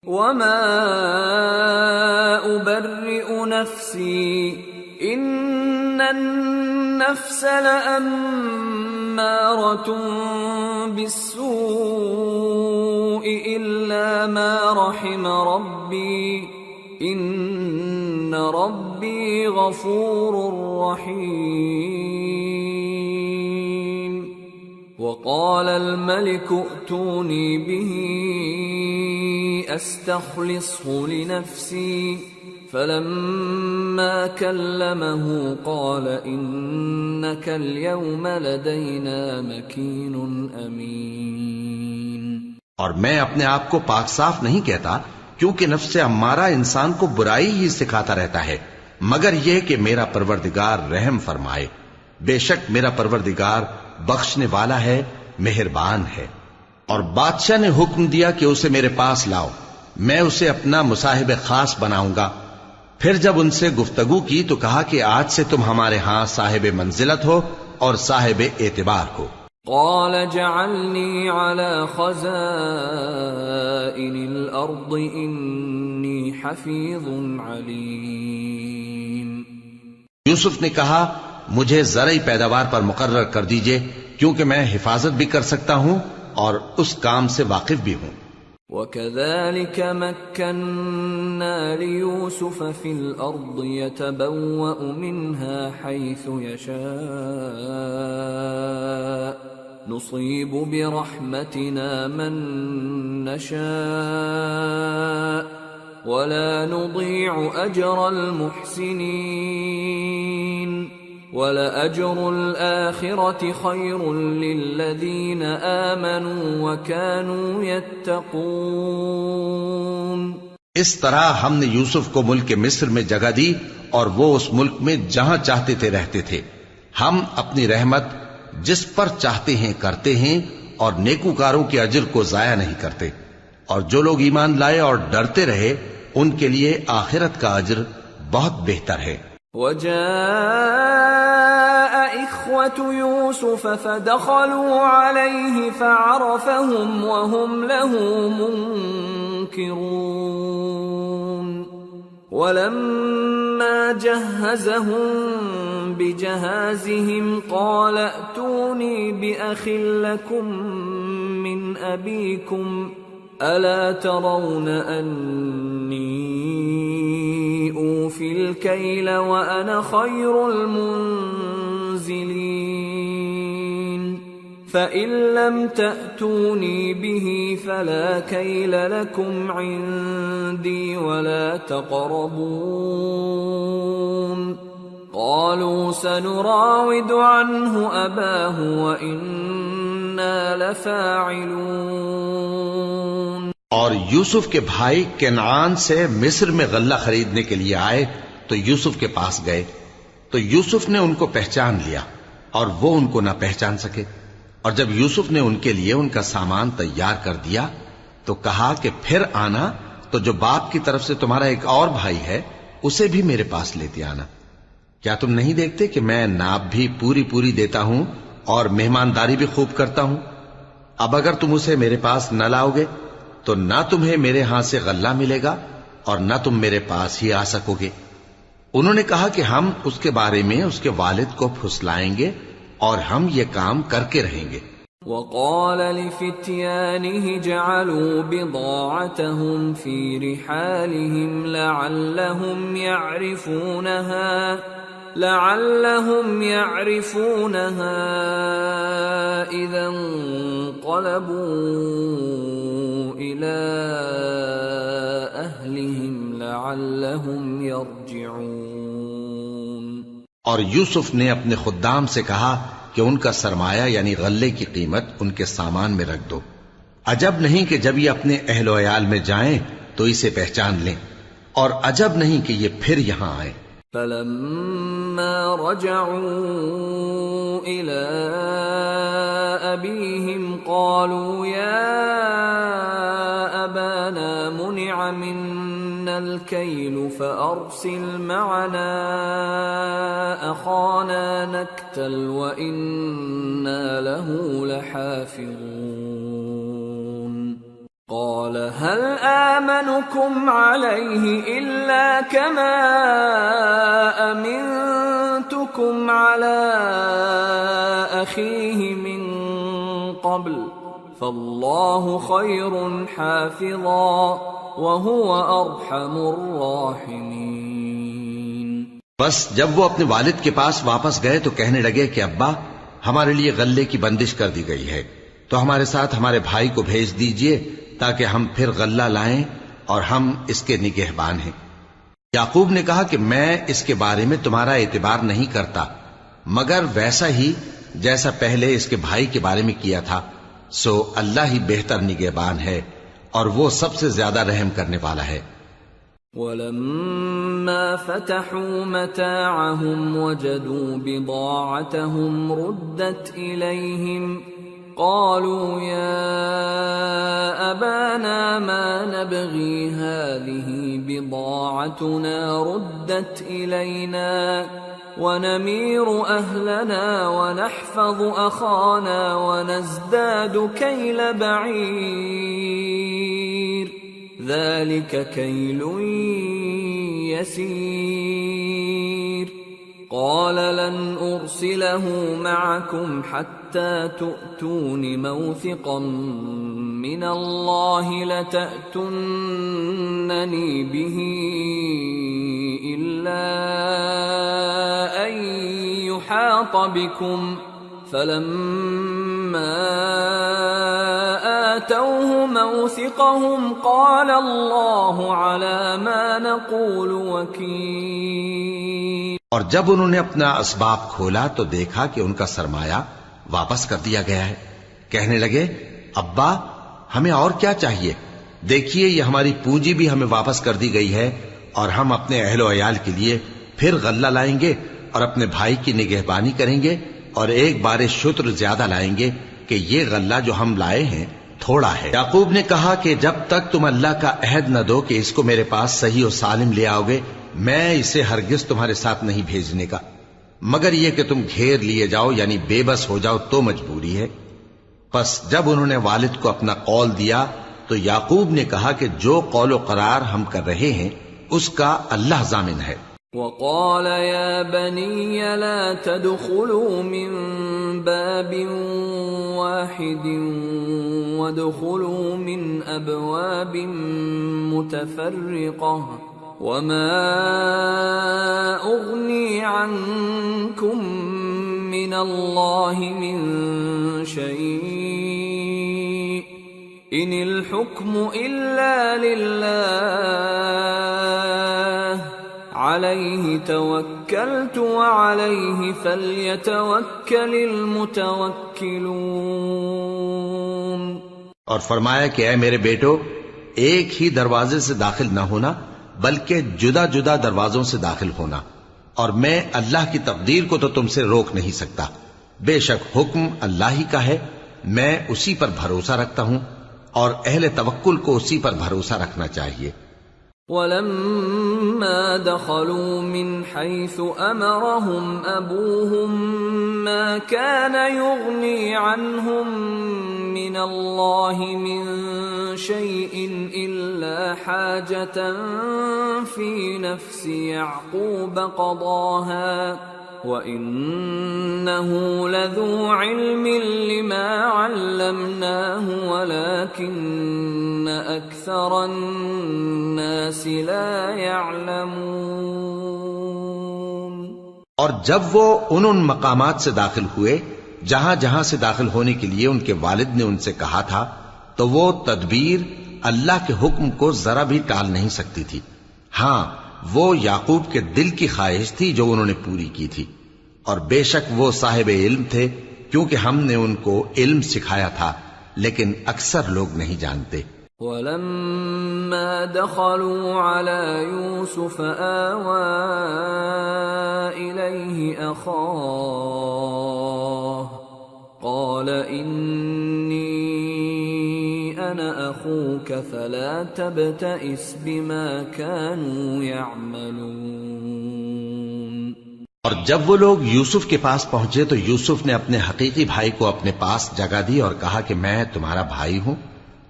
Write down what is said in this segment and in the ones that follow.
وما أبرئ نفسي إن النفس لأمارة بالسوء إلا ما رحم ربي إن ربي غفور رحيم وقال الملك ائتوني به استخلصه لنفسي فلما كلمه قال إنك اليوم لدينا مكين أمين۔ اور میں اپنے آپ کو پاک صاف نہیں کہتا، کیونکہ نفس امارہ انسان کو برائی ہی سکھاتا رہتا ہے، مگر یہ کہ میرا پروردگار رحم فرمائے۔ بے شک میرا پروردگار بخشنے والا ہے، مہربان ہے۔ اور بادشاہ نے حکم دیا کہ اسے میرے پاس لاؤ، میں اسے اپنا مصاحب خاص بناؤں گا۔ پھر جب ان سے گفتگو کی تو کہا کہ آج سے تم ہمارے ہاں صاحب منزلت ہو اور صاحب اعتبار ہو۔ قال جعلني على خزائن الأرض إني حفيظ عليم۔ یوسف نے کہا مجھے زرعی پیداوار پر مقرر کر دیجئے، کیونکہ میں حفاظت بھی کر سکتا ہوں اور اس کام سے واقف بھی ہوں۔ وَكَذَلِكَ مَكَّنَّا لِيُوسُفَ فِي الْأَرْضِ يَتَبَوَّأُ مِنْهَا حَيْثُ يَشَاءُ نُصِيبُ بِرَحْمَتِنَا مَن نَّشَاءُ وَلَا نُضِيعُ أَجْرَ الْمُحْسِنِينَ وَلَأَجْرُ الْآخِرَةِ خَيْرٌ لِّلَّذِينَ آمَنُوا وَكَانُوا يَتَّقُونَ۔ اس طرح ہم نے یوسف کو ملک مصر میں جگہ دی اور وہ اس ملک میں جہاں چاہتے تھے رہتے تھے۔ ہم اپنی رحمت جس پر چاہتے ہیں کرتے ہیں اور نیکوکاروں کے اجر کو ضائع نہیں کرتے، اور جو لوگ ایمان لائے اور ڈرتے رہے ان کے لیے آخرت کا اجر بہت بہتر ہے۔ وجاء إخوة يوسف فدخلوا عليه فعرفهم وهم له منكرون ولما جهزهم بجهازهم قال ائتوني بأخ لكم من أبيكم ألا ترون أني أوفي الكيل وأنا خير المنزلين فإن لم تأتوني به فلا كيل لكم عندي ولا تقربون قالوا سنراود عنه أباه وإنا لفاعلون۔ اور یوسف کے بھائی کنعان سے مصر میں غلہ خریدنے کے لیے آئے تو یوسف کے پاس گئے، تو یوسف نے ان کو پہچان لیا اور وہ ان کو نہ پہچان سکے۔ اور جب یوسف نے ان کے لیے ان کا سامان تیار کر دیا تو کہا کہ پھر آنا تو جو باپ کی طرف سے تمہارا ایک اور بھائی ہے اسے بھی میرے پاس لیتے آنا۔ کیا تم نہیں دیکھتے کہ میں ناب بھی پوری دیتا ہوں اور مہمانداری بھی خوب کرتا ہوں؟ اب اگر تم اسے میرے پاس نہ لاؤ گے تو نہ تمہیں میرے ہاں سے غلہ ملے گا اور نہ تم میرے پاس ہی آ سکو گے۔ انہوں نے کہا کہ ہم اس کے بارے میں اس کے والد کو پھسلائیں گے اور ہم یہ کام کر کے رہیں گے۔ وقال لفتيانه جعلوا بضاعتهم في رحالهم لعلهم يعرفونها إذا انقلبوا إلى أهلهم لعلهم يرجعون۔ اور یوسف نے اپنے خدام سے کہا کہ ان کا سرمایہ یعنی غلے کی قیمت ان کے سامان میں رکھ دو، عجب نہیں کہ جب یہ اپنے اہل و عیال میں جائیں تو اسے پہچان لیں، اور عجب نہیں کہ یہ پھر یہاں آئیں۔ فلما رجعوا إلى أبيهم قالوا يا أبانا منع منا الكيل فأرسل معنا أخانا نكتل وإنا له لحافظون۔ قال هل آمنكم عليه إلا كما أمنتكم على أخيه من قبل فالله خير حافظا وهو أرحم الراحمين۔ بس جب وہ اپنے والد کے پاس واپس گئے تو کہنے لگے کہ ابا ہمارے لیے غلے کی بندش کر دی گئی ہے، تو ہمارے ساتھ ہمارے بھائی کو بھیج دیجئے تاکہ ہم پھر غلہ لائیں اور ہم اس کے نگہبان ہیں۔ یعقوب نے کہا کہ میں اس کے بارے میں تمہارا اعتبار نہیں کرتا مگر ویسا ہی جیسا پہلے اس کے بھائی کے بارے میں کیا تھا، سو اللہ ہی بہتر نگہبان ہے اور وہ سب سے زیادہ رحم کرنے والا ہے۔ وَلَمَّا فَتَحُوا مَتَاعَهُمْ وَجَدُوا بِضَاعَتَهُمْ رُدَّتْ إِلَيْهِمْ قالوا يا أبانا ما نبغي هذه بضاعتنا ردت إلينا ونمير أهلنا ونحفظ أخانا ونزداد كيل بعير ذلك كيل يسير قال لن أرسله معكم حتى تؤتون موثقا من الله لتأتونني به إلا أن يحاط بكم فلما آتوه موثقهم قال الله على ما نقول وكيل۔ اور جب انہوں نے اپنا اسباب کھولا تو دیکھا کہ ان کا سرمایہ واپس کر دیا گیا ہے۔ کہنے لگے ابا ہمیں اور کیا چاہیے، دیکھیے یہ ہماری پونجی بھی ہمیں واپس کر دی گئی ہے اور ہم اپنے اہل و عیال کے لیے پھر غلہ لائیں گے اور اپنے بھائی کی نگہبانی کریں گے اور ایک بار شتر زیادہ لائیں گے کہ یہ غلہ جو ہم لائے ہیں تھوڑا ہے۔ یعقوب نے کہا کہ جب تک تم اللہ کا عہد نہ دو کہ اس کو میرے پاس صحیح و سالم لے آؤ گے میں اسے ہرگز تمہارے ساتھ نہیں بھیجنے کا، مگر یہ کہ تم گھیر لیے جاؤ یعنی بے بس ہو جاؤ تو مجبوری ہے۔ پس جب انہوں نے والد کو اپنا قول دیا تو یعقوب نے کہا کہ جو قول و قرار ہم کر رہے ہیں اس کا اللہ ضامن ہے۔ وقال يا بني لا تدخلوا من باب واحد وادخلوا من أبواب متفرقة وما أغني عنكم من الله من شيء إن الحكم إلا لله عليه توكلت وعليه فليتوكل المتوكلون۔ اور فرمایا کہ اے میرے بیٹو ایک ہی دروازے سے داخل نہ ہونا بلکہ جدا جدا دروازوں سے داخل ہونا، اور میں اللہ کی تقدیر کو تو تم سے روک نہیں سکتا، بے شک حکم اللہ ہی کا ہے، میں اسی پر بھروسہ رکھتا ہوں اور اہل توکل کو اسی پر بھروسہ رکھنا چاہیے۔ وَلَمَّا دَخَلُوا مِنْ حَيْثُ أَمَرَهُمْ أَبُوهُمْ مَا كَانَ يُغْنِي عَنْهُمْ مِنَ اللَّهِ مِنْ شَيْءٍ إِلَّا حَاجَةً فِي نَفْسِ يَعْقُوبَ قَضَاهَا وَإِنَّهُ لَذُو عِلْمٍ لِمَا عَلَّمْنَاهُ وَلَكِنَّ أَكْثَرَ النَّاسِ لَا يَعْلَمُونَ۔ اور جب وہ ان مقامات سے داخل ہوئے جہاں جہاں سے داخل ہونے کے لیے ان کے والد نے ان سے کہا تھا تو وہ تدبیر اللہ کے حکم کو ذرا بھی ٹال نہیں سکتی تھی، ہاں وہ یعقوب کے دل کی خواہش تھی جو انہوں نے پوری کی تھی، اور بے شک وہ صاحب علم تھے کیونکہ ہم نے ان کو علم سکھایا تھا، لیکن اکثر لوگ نہیں جانتے۔ وَلَمَّا دَخَلُوا عَلَى يُوسُفَ آوَى إِلَيْهِ أَخَاهُ قَالَ إِنِّي أَنَا أَخُوكَ فَلَا تَبْتَئِسْ بِمَا كَانُوا يَعْمَلُونَ۔ اور جب وہ لوگ یوسف کے پاس پہنچے تو یوسف نے اپنے حقیقی بھائی کو اپنے پاس جگہ دی اور کہا کہ میں تمہارا بھائی ہوں،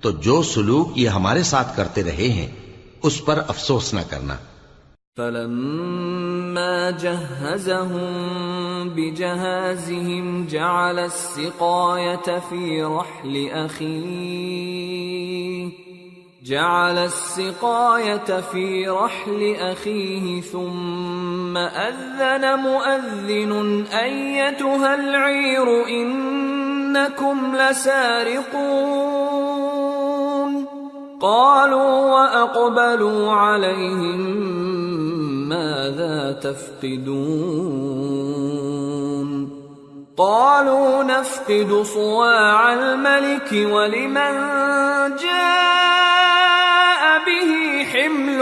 تو جو سلوک یہ ہمارے ساتھ کرتے رہے ہیں اس پر افسوس نہ کرنا۔ فلما جهزهم بجهازهم جعل السقاية في رحل أخيه ثم أذن مؤذن أيتها العير إنكم لسارقون قالوا وأقبلوا عليهم ماذا تفقدون قالوا نفقد صواع الملك ولمن جاء به حمل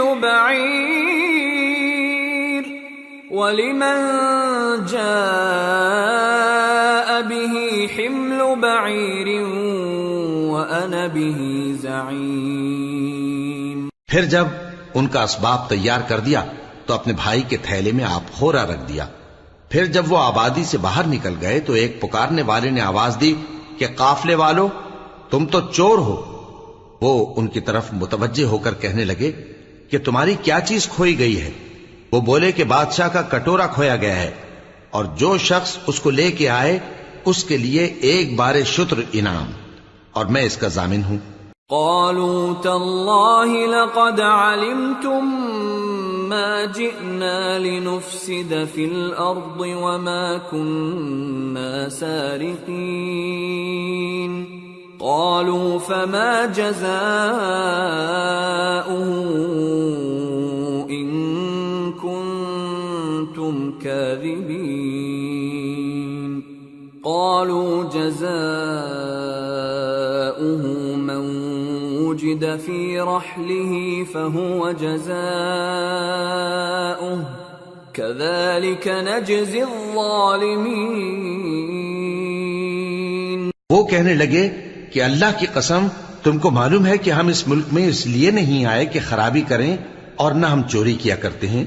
بعير وأنا به زعيم۔ پھر جب ان کا اسباب تیار کر دیا تو اپنے بھائی کے تھیلے میں آپ خورا رکھ دیا۔ پھر جب وہ آبادی سے باہر نکل گئے تو ایک پکارنے والے نے آواز دی کہ قافلے والو تم تو چور ہو۔ وہ ان کی طرف متوجہ ہو کر کہنے لگے کہ تمہاری کیا چیز کھوئی گئی ہے؟ وہ بولے کہ بادشاہ کا کٹورا کھویا گیا ہے، اور جو شخص اس کو لے کے آئے اس کے لیے ایک بار شتر انعام، اور میں اس کا ضامن ہوں۔ قالوا تالله لقد علمتم ما جئنا لنفسد في الأرض وما كنا سارقين قالوا فما جزاؤه إن كنتم كاذبين قالوا جزاؤه من وجد في رحله فهو جزاؤه كذلك نجزي الظالمين۔ وہ کہنے لگے کہ اللہ کی قسم تم کو معلوم ہے کہ ہم اس ملک میں اس لیے نہیں آئے کہ خرابی کریں اور نہ ہم چوری کیا کرتے ہیں۔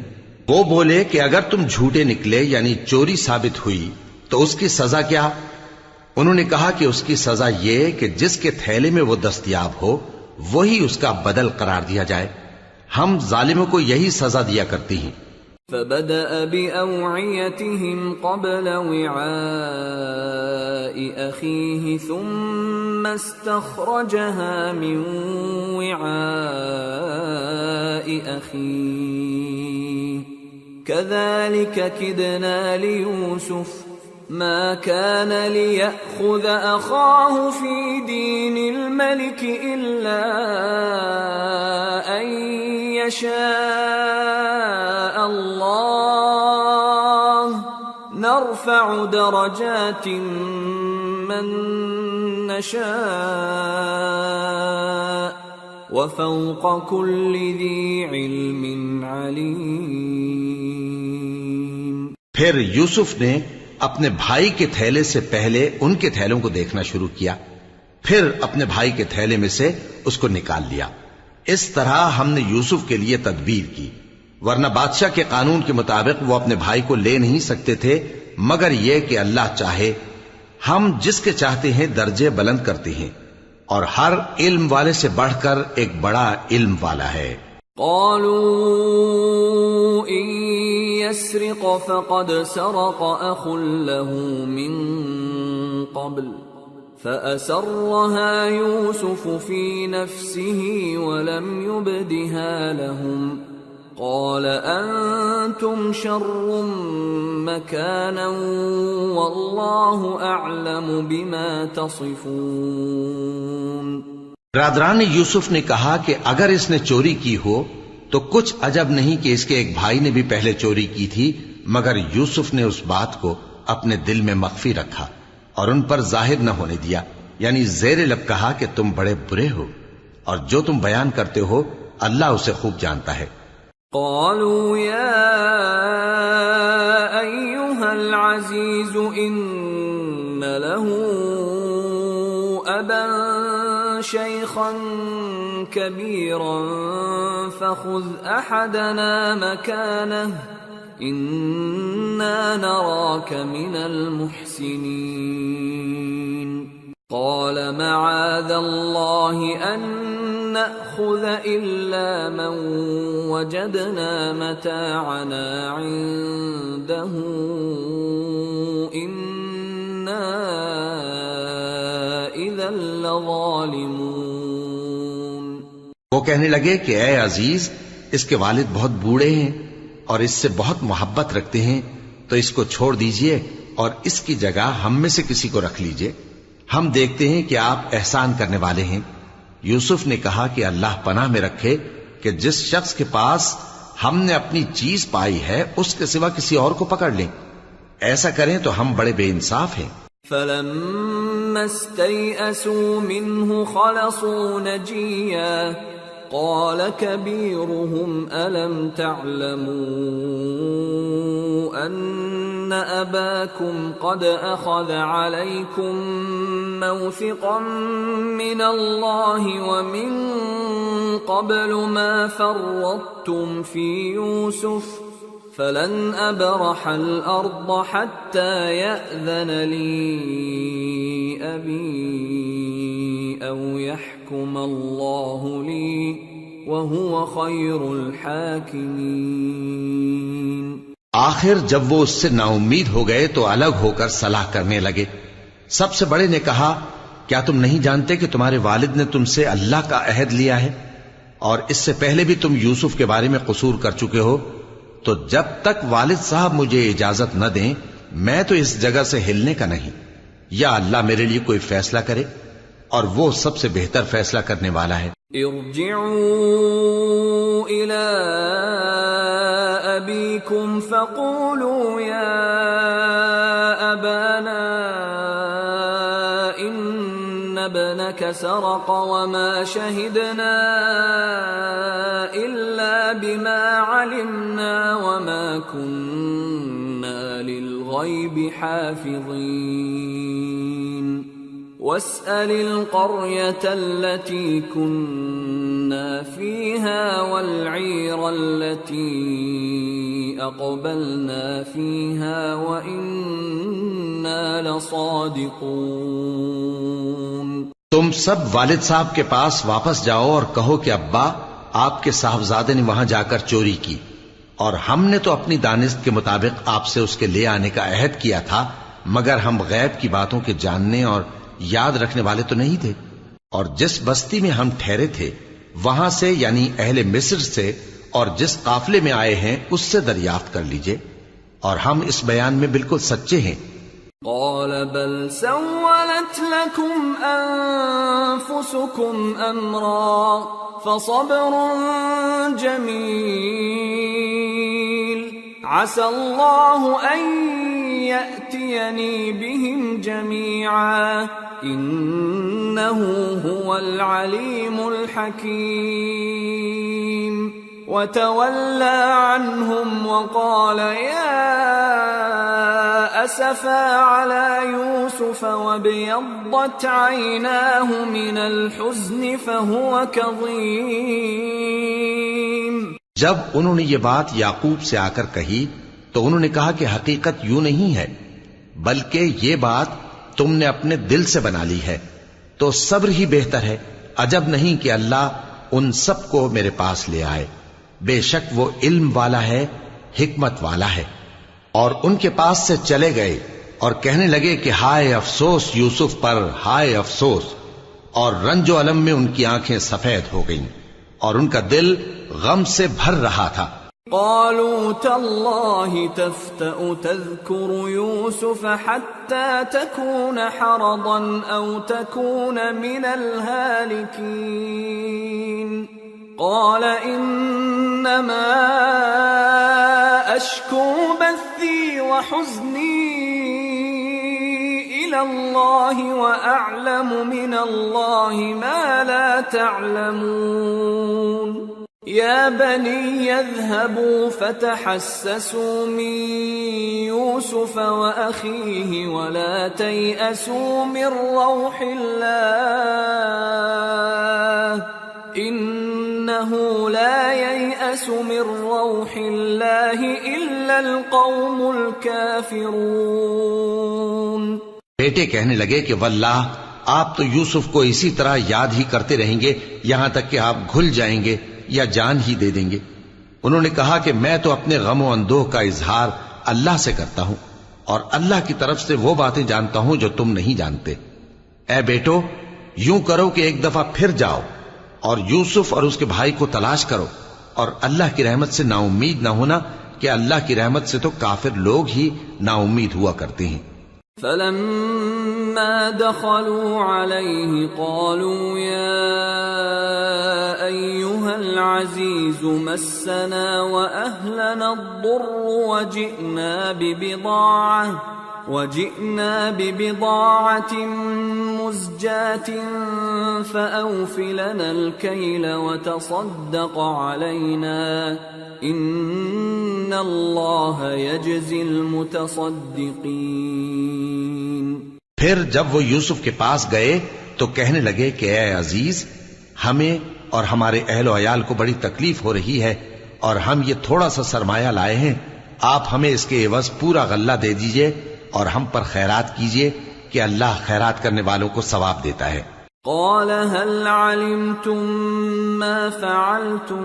وہ بولے کہ اگر تم جھوٹے نکلے یعنی چوری ثابت ہوئی تو اس کی سزا کیا؟ انہوں نے کہا کہ اس کی سزا یہ کہ جس کے تھیلے میں وہ دستیاب ہو وہی اس کا بدل قرار دیا جائے، ہم ظالموں کو یہی سزا دیا کرتی ہیں۔ فبدأ بأوعيتهم قبل وعاء أخيه ثم استخرجها من وعاء أخيه كذلك كدنا ليوسف ما كان ليأخذ أخاه في دين الملك إلا أن يشاء الله نرفع درجات من نشاء وفوق كل ذي علم عليم۔ پھر یوسف نے اپنے بھائی کے تھیلے سے پہلے ان کے تھیلوں کو دیکھنا شروع کیا، پھر اپنے بھائی کے تھیلے میں سے اس کو نکال لیا۔ اس طرح ہم نے یوسف کے لیے تدبیر کی، ورنہ بادشاہ کے قانون کے مطابق وہ اپنے بھائی کو لے نہیں سکتے تھے مگر یہ کہ اللہ چاہے۔ ہم جس کے چاہتے ہیں درجے بلند کرتے ہیں، اور ہر علم والے سے بڑھ کر ایک بڑا علم والا ہے۔ قالوا إن يسرق فقد سرق أخ له من قبل فأسرها يوسف في نفسه ولم يبدها لهم قال أنتم شر مكانا والله أعلم بما تصفون۔ برادران یوسف نے کہا کہ اگر اس نے چوری کی ہو تو کچھ عجب نہیں کہ اس کے ایک بھائی نے بھی پہلے چوری کی تھی، مگر یوسف نے اس بات کو اپنے دل میں مخفی رکھا اور ان پر ظاہر نہ ہونے دیا، یعنی زیر لب کہا کہ تم بڑے برے ہو، اور جو تم بیان کرتے ہو اللہ اسے خوب جانتا ہے۔ قالوا يا أيها العزيز إن له أبا شيخا كبيرا فخذ أحدنا مكانه إنا نراك من المحسنين۔ قال معاذ الله أن نأخذ إلا من وجدنا متاعنا عنده إنا إذا لظالمون۔ وہ کہنے لگے کہ اے عزیز، اس کے والد بہت بوڑھے ہیں اور اس سے بہت محبت رکھتے ہیں، تو اس کو چھوڑ دیجئے اور اس کی جگہ ہم میں سے کسی کو رکھ لیجئے، ہم دیکھتے ہیں کہ آپ احسان کرنے والے ہیں۔ یوسف نے کہا کہ اللہ پناہ میں رکھے کہ جس شخص کے پاس ہم نے اپنی چیز پائی ہے اس کے سوا کسی اور کو پکڑ لیں، ایسا کریں تو ہم بڑے بے انصاف ہیں۔ فَلَمَّا اسْتَيْأَسُوا مِنْهُ خَلَصُوا نَجِيًّا قَالَ كَبِيرُهُمْ أَلَمْ تَعْلَمُوا أَنَّ أَبَاكُمْ قَدْ أَخَذَ عَلَيْكُمْ مَوْثِقًا مِّنَ اللَّهِ وَمِن قَبْلُ مَا فَرَّطتُمْ فِي يُوسُفَ فَلَنْ أَبْرَحَ الْأَرْضَ حَتَّى يَأْذَنَ لِي أَبِي أَوْ يَحْكُمَ اللَّهُ لِي وَهُوَ خَيْرُ الْحَاكِمِينَ۔ آخر جب وہ اس سے نا امید ہو گئے تو الگ ہو کر صلاح کرنے لگے۔ سب سے بڑے نے کہا، کیا تم نہیں جانتے کہ تمہارے والد نے تم سے اللہ کا عہد لیا ہے، اور اس سے پہلے بھی تم یوسف کے بارے میں قصور کر چکے ہو، تو جب تک والد صاحب مجھے اجازت نہ دیں میں تو اس جگہ سے ہلنے کا نہیں، یا اللہ میرے لیے کوئی فیصلہ کرے، اور وہ سب سے بہتر فیصلہ کرنے والا ہے۔ ارجعوا إلى أبيكم فقولوا يا أبانا إن ابنك سرق وما شهدنا إلا بما علمنا وما كنا للغيب حافظين واسأل القرية التي كنا فيها والعير التي أقبلنا فيها وإنا لصادقون۔ تم سب والد صاحب کے پاس واپس جاؤ اور کہو کہ ابا، آپ کے صاحبزادے نے وہاں جا کر چوری کی، اور ہم نے تو اپنی دانست کے مطابق آپ سے اس کے لے آنے کا عہد کیا تھا، مگر ہم غیب کی باتوں کے جاننے اور یاد رکھنے والے تو نہیں تھے، اور جس بستی میں ہم ٹھہرے تھے وہاں سے یعنی اہل مصر سے اور جس قافلے میں آئے ہیں اس سے دریافت کر لیجئے، اور ہم اس بیان میں بالکل سچے ہیں۔ قال بل سولت لكم أنفسكم أمرا فصبر جميل عسى الله أن يأتيني بهم جميعا إنه هو العليم الحكيم وتولى عنهم وقال يا أسفا على يوسف وابيضت عيناه من الحزن فهو كظيم۔ جب انہوں نے یہ بات یعقوب سے آ کر کہی تو انہوں نے کہا کہ حقیقت یوں نہیں ہے، بلکہ یہ بات تم نے اپنے دل سے بنا لی ہے، تو صبر ہی بہتر ہے۔ عجب نہیں کہ اللہ ان سب کو میرے پاس لے آئے، بے شک وہ علم والا ہے، حکمت والا ہے۔ اور ان کے پاس سے چلے گئے اور کہنے لگے کہ ہائے افسوس یوسف پر، ہائے افسوس، اور رنج و الم میں ان کی آنکھیں سفید ہو گئیں اور ان کا دل غم سے بھر رہا تھا۔ قالوا تالله تفتأ تذكر يوسف حتى تكون حرضا أو تكون من الهالكين قال إنما أشكو بثي وحزني إلى الله وأعلم من الله ما لا تعلمون يا بني اذهبوا فتحسسوا من يوسف وأخيه ولا تيأسوا من روح الله إنه لا ييأس من روح الله إلا القوم الكافرون۔ بیٹے کہنے لگے کہ واللہ آپ تو یوسف کو اسی طرح یاد ہی کرتے رہیں گے یہاں تک کہ آپ گھل جائیں گے یا جان ہی دے دیں گے۔ انہوں نے کہا کہ میں تو اپنے غم و اندوہ کا اظہار اللہ سے کرتا ہوں، اور اللہ کی طرف سے وہ باتیں جانتا ہوں جو تم نہیں جانتے۔ اے بیٹو، یوں کرو کہ ایک دفعہ پھر جاؤ اور یوسف اور اس کے بھائی کو تلاش کرو، اور اللہ کی رحمت سے نا امید نہ ہونا کہ اللہ کی رحمت سے تو کافر لوگ ہی نا امید ہوا کرتے ہیں۔ فلما دخلوا عليه قالوا يا أيها العزيز مسنا وأهلنا الضر وجئنا ببضاعة مزجاة فأوف لنا الكيل وتصدق علينا إن الله يجزي المتصدقين۔ پھر جب وہ یوسف کے پاس گئے تو کہنے لگے کہ اے عزیز، ہمیں اور ہمارے اہل و عیال کو بڑی تکلیف ہو رہی ہے، اور ہم یہ تھوڑا سا سرمایہ لائے ہیں، آپ ہمیں اس کے عوض پورا غلہ دے دیجئے اور ہم پر خیرات کیجئے کہ اللہ خیرات کرنے والوں کو ثواب دیتا ہے۔ قال هل علمتم ما فعلتم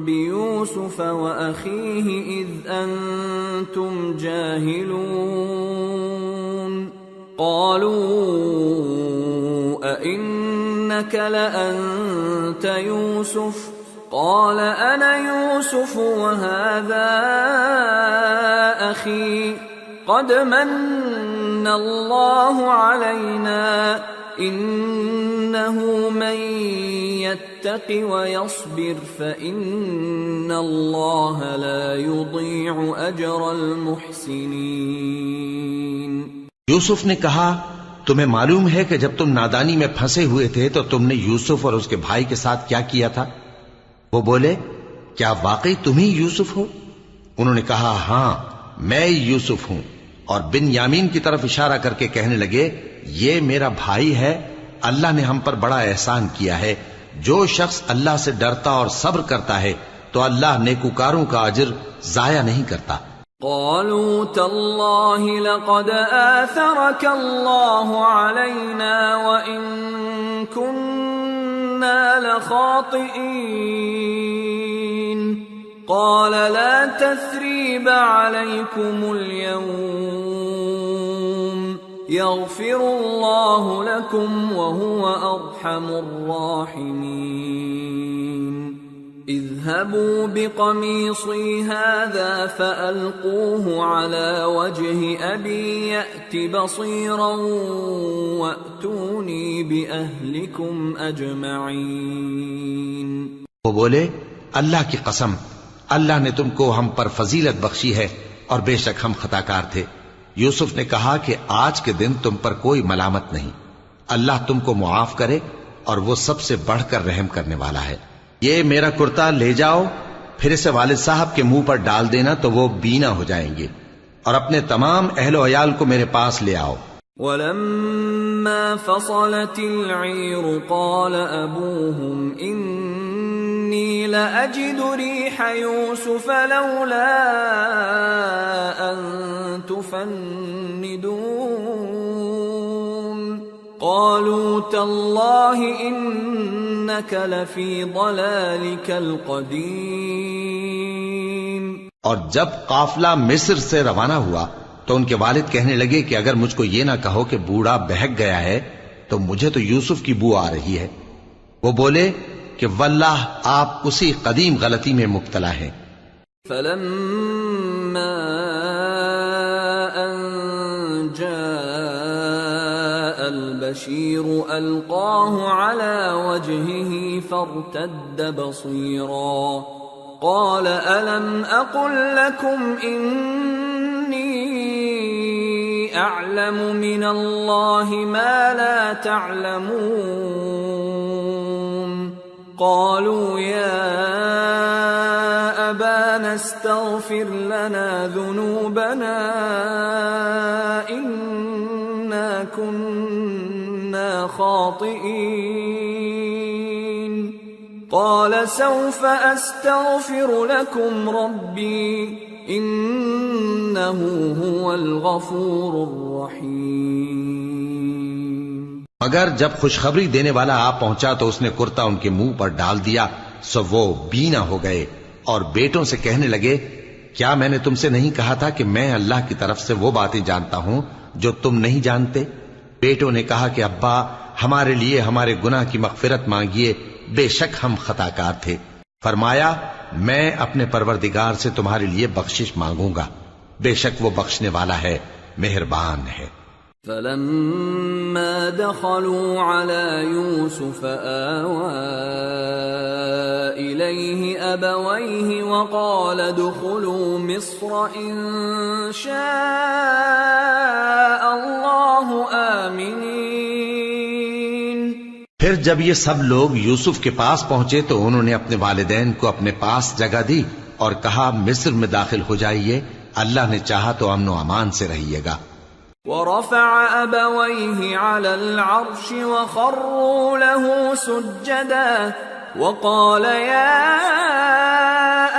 بيوسف وأخيه إذ أنتم جاهلون؟ قالوا أئنك لأنت يوسف؟ قال أنا يوسف وهذا أخي قد من الله علينا إنه من يتق ويصبر فإن الله لا يضيع أجر المحسنين۔ یوسف نے کہا تمہیں معلوم ہے کہ جب تم نادانی میں پھنسے ہوئے تھے تو تم نے یوسف اور اس کے بھائی کے ساتھ کیا کیا تھا؟ وہ بولے کیا واقعی تم ہی یوسف ہو؟ انہوں نے کہا ہاں میں یوسف ہوں، اور بن یامین کی طرف اشارہ کر کے کہنے لگے یہ میرا بھائی ہے، اللہ نے ہم پر بڑا احسان کیا ہے، جو شخص اللہ سے ڈرتا اور صبر کرتا ہے تو اللہ نیکوکاروں کا اجر ضائع نہیں کرتا۔ قالوا تالله لقد آثرك الله علينا وإن كنا لخاطئين قال لا تثريب عليكم اليوم يغفر الله لكم وهو أرحم الراحمين اذهبوا بقميصي هذا فألقوه على وجه أبي يأت بصيرا وأتوني بأهلكم أجمعين۔ وہ بولے اللہ کی قسم، اللہ نے تم کو ہم پر فضیلت بخشی ہے اور بے شک ہم خطاکار تھے۔ یوسف نے کہا کہ آج کے دن تم پر کوئی ملامت نہیں، اللہ تم کو معاف کرے اور وہ سب سے بڑھ کر رحم کرنے والا ہے۔ یہ میرا کرتا لے جاؤ، پھر اسے والد صاحب کے منہ پر ڈال دینا تو وہ بینا ہو جائیں گے، اور اپنے تمام اہل و عیال کو میرے پاس لے آؤ۔ وَلَمَّا فَصَلَتِ الْعِيرُ قَالَ أَبُوهُمْ إِنِّي لَأَجِدُ رِيحَ يُوسُفَ لَوْلَا أَن تُفَنِّدُونَ قَالُوا تَاللَّهِ إِنَّكَ لَفِي ضَلَالِكَ الْقَدِيمِ۔ اور جب قافلہ مصر سے روانہ ہوا تو ان کے والد کہنے لگے کہ اگر مجھ کو یہ نہ کہو کہ بوڑھا بہک گیا ہے تو مجھے تو یوسف کی بو آ رہی ہے۔ وہ بولے کہ واللہ آپ اسی قدیم غلطی میں مبتلا ہیں۔ فَلَمَّا أَن جَاءَ الْبَشِيرُ أَلْقَاهُ عَلَى وَجْهِهِ فَارْتَدَّ بَصِيرًا قَالَ أَلَمْ أَقُلْ لَكُمْ إِنِّي أَعْلَمُ مِنَ اللَّهِ مَا لَا تَعْلَمُونَ قَالُوا يَا أَبَانَا اسْتَغْفِرْ لَنَا ذُنُوبَنَا إِنَّا كُنَّا خَاطِئِينَ قَالَ سَوْفَ أَسْتَغْفِرُ لَكُمْ رَبِّي إِنَّهُ هُوَ الْغَفُورُ الرَّحِيمُ۔ مگر جب خوشخبری دینے والا آ پہنچا تو اس نے کرتا ان کے منہ پر ڈال دیا، سو وہ بینا ہو گئے اور بیٹوں سے کہنے لگے، کیا میں نے تم سے نہیں کہا تھا کہ میں اللہ کی طرف سے وہ باتیں جانتا ہوں جو تم نہیں جانتے؟ بیٹوں نے کہا کہ ابا، ہمارے لیے ہمارے گناہ کی مغفرت مانگیے، بے شک ہم خطا کار تھے۔ فرمایا، میں اپنے پروردگار سے تمہارے لیے بخشش مانگوں گا، بے شک وہ بخشنے والا ہے، مہربان ہے۔ فلما دخلوا على يوسف آوى إليه أبويه وقال ادخلوا مصر إن شاء الله آمنين۔ پھر جب یہ سب لوگ یوسف کے پاس پہنچے تو انہوں نے اپنے والدین کو اپنے پاس جگہ دی اور کہا، مصر میں داخل ہو جائیے، اللہ نے چاہا تو امن و امان سے رہیے گا۔ ورفع أبويه على العرش وخروا له سجدا وقال يا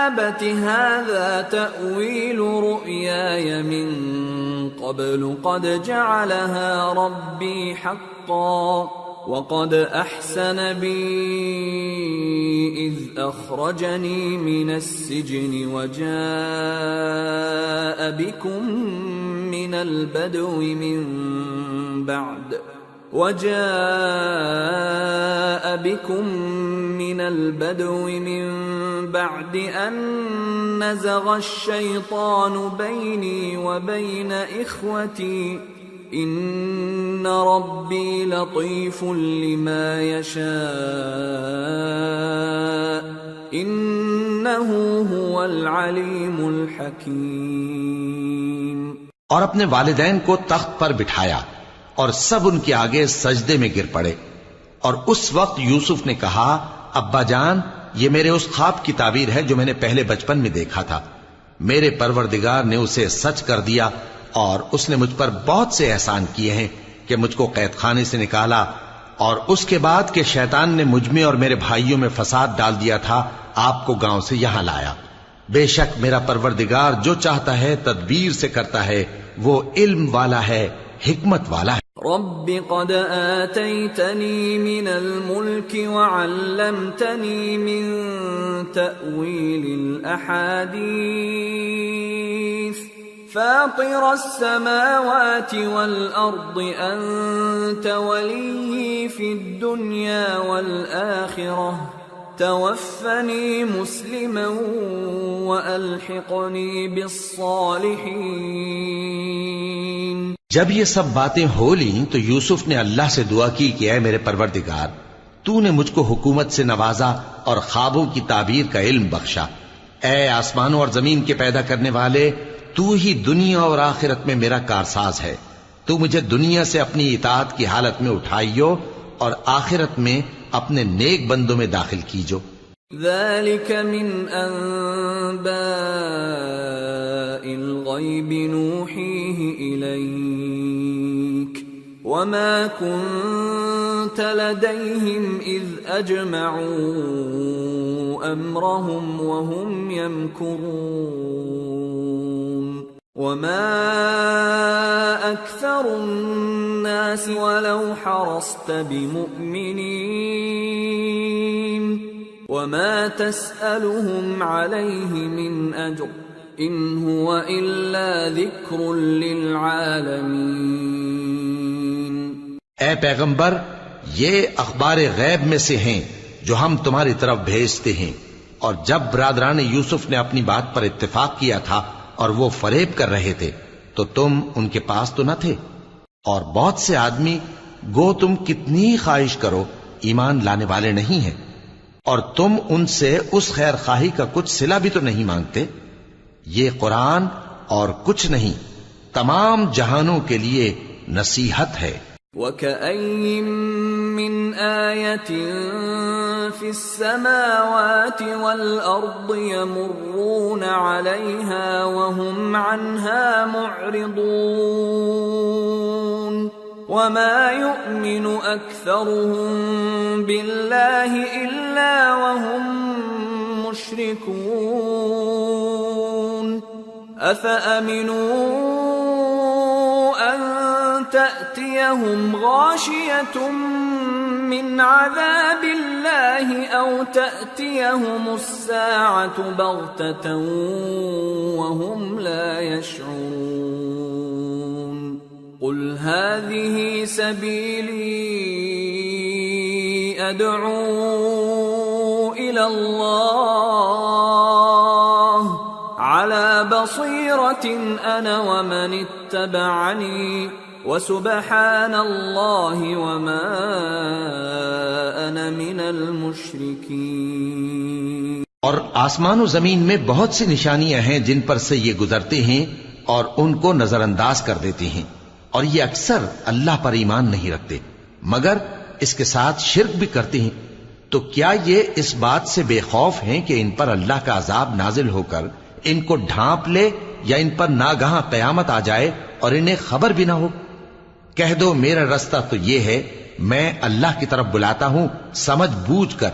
أبت هذا تأويل رؤياي من قبل قد جعلها ربي حقا وقد أحسن بي إذ أخرجني من السجن وجاء بكم من البدو من بعد أن نزغ الشيطان بيني وبين إخوتي إن ربي لطيف لما يشاء إنه هو العليم الحكيم۔ اور اپنے والدین کو تخت پر بٹھایا اور سب ان کے آگے سجدے میں گر پڑے، اور اس وقت یوسف نے کہا، ابا جان، یہ میرے اس خواب کی تعبیر ہے جو میں نے پہلے بچپن میں دیکھا تھا۔ میرے پروردگار نے اسے سچ کر دیا اور اس نے مجھ پر بہت سے احسان کیے ہیں کہ مجھ کو قید خانے سے نکالا، اور اس کے بعد کہ شیطان نے مجھ میں اور میرے بھائیوں میں فساد ڈال دیا تھا، آپ کو گاؤں سے یہاں لایا۔ بے شک میرا پروردگار جو چاہتا ہے تدبیر سے کرتا ہے، وہ علم والا ہے، حکمت والا ہے۔ رب قد آتيتني من الملك وعلمتني من تأويل الأحاديث فاطر السماوات والأرض أنت ولي في الدنيا والآخرة توفني مسلما وألحقني بالصالحين۔ جب یہ سب باتیں ہو لیں تو یوسف نے اللہ سے دعا کی کہ اے میرے پروردگار، تو نے مجھ کو حکومت سے نوازا اور خوابوں کی تعبیر کا علم بخشا۔ اے آسمانوں اور زمین کے پیدا کرنے والے، تو ہی دنیا اور آخرت میں میرا کارساز ہے۔ تو مجھے دنیا سے اپنی اطاعت کی حالت میں اٹھائیو اور آخرت میں اپنے نیک بندوں میں داخل کیجو۔ ذلك من أنباء الغيب نوحيه إليك وما كنت لديهم إذ أجمعوا أمرهم وهم يمكرون وما أكثر الناس ولو حرصت بمؤمنين وما تسألهم عليه من أجر إن هو إلا ذكر للعالمين۔ اے پیغمبر، یہ اخبار غیب میں سے ہیں جو ہم تمہاری طرف بھیجتے ہیں، اور جب برادران یوسف نے اپنی بات پر اتفاق کیا تھا اور وہ فریب کر رہے تھے تو تم ان کے پاس تو نہ تھے، اور بہت سے آدمی گو تم کتنی خواہش کرو ایمان لانے والے نہیں ہیں، اور تم ان سے اس خیر خواہی کا کچھ صلہ بھی تو نہیں مانگتے۔ یہ قرآن اور کچھ نہیں، تمام جہانوں کے لیے نصیحت ہے۔ وَكَأَيٍّ مِّنْ آيَةٍ فِي السَّمَاوَاتِ وَالْأَرْضِ يَمُرُّونَ عَلَيْهَا وَهُمْ عَنْهَا مُعْرِضُونَ وَمَا يُؤْمِنُ أَكْثَرُهُم بِاللَّهِ إِلَّا وَهُم مُشْرِكُونَ أَفَأَمِنُوا أَن تأتيهم غاشية من عذاب الله أو تأتيهم الساعة بغتة وهم لا يشعرون قل هذه سبيلي أدعو إلى الله على بصيرة أنا ومن اتبعني وسبحان الله وما أنا من المشركين۔ اور آسمان و زمین میں بہت سی نشانیاں ہیں جن پر سے یہ گزرتے ہیں اور ان کو نظر انداز کر دیتے ہیں، اور یہ اکثر اللہ پر ایمان نہیں رکھتے مگر اس کے ساتھ شرک بھی کرتے ہیں۔ تو کیا یہ اس بات سے بے خوف ہیں کہ ان پر اللہ کا عذاب نازل ہو کر ان کو ڈھانپ لے یا ان پر ناگہاں قیامت آ جائے اور انہیں خبر بھی نہ ہو؟ کہہ دو میرا رستہ تو یہ ہے، میں اللہ کی طرف بلاتا ہوں سمجھ بوجھ کر،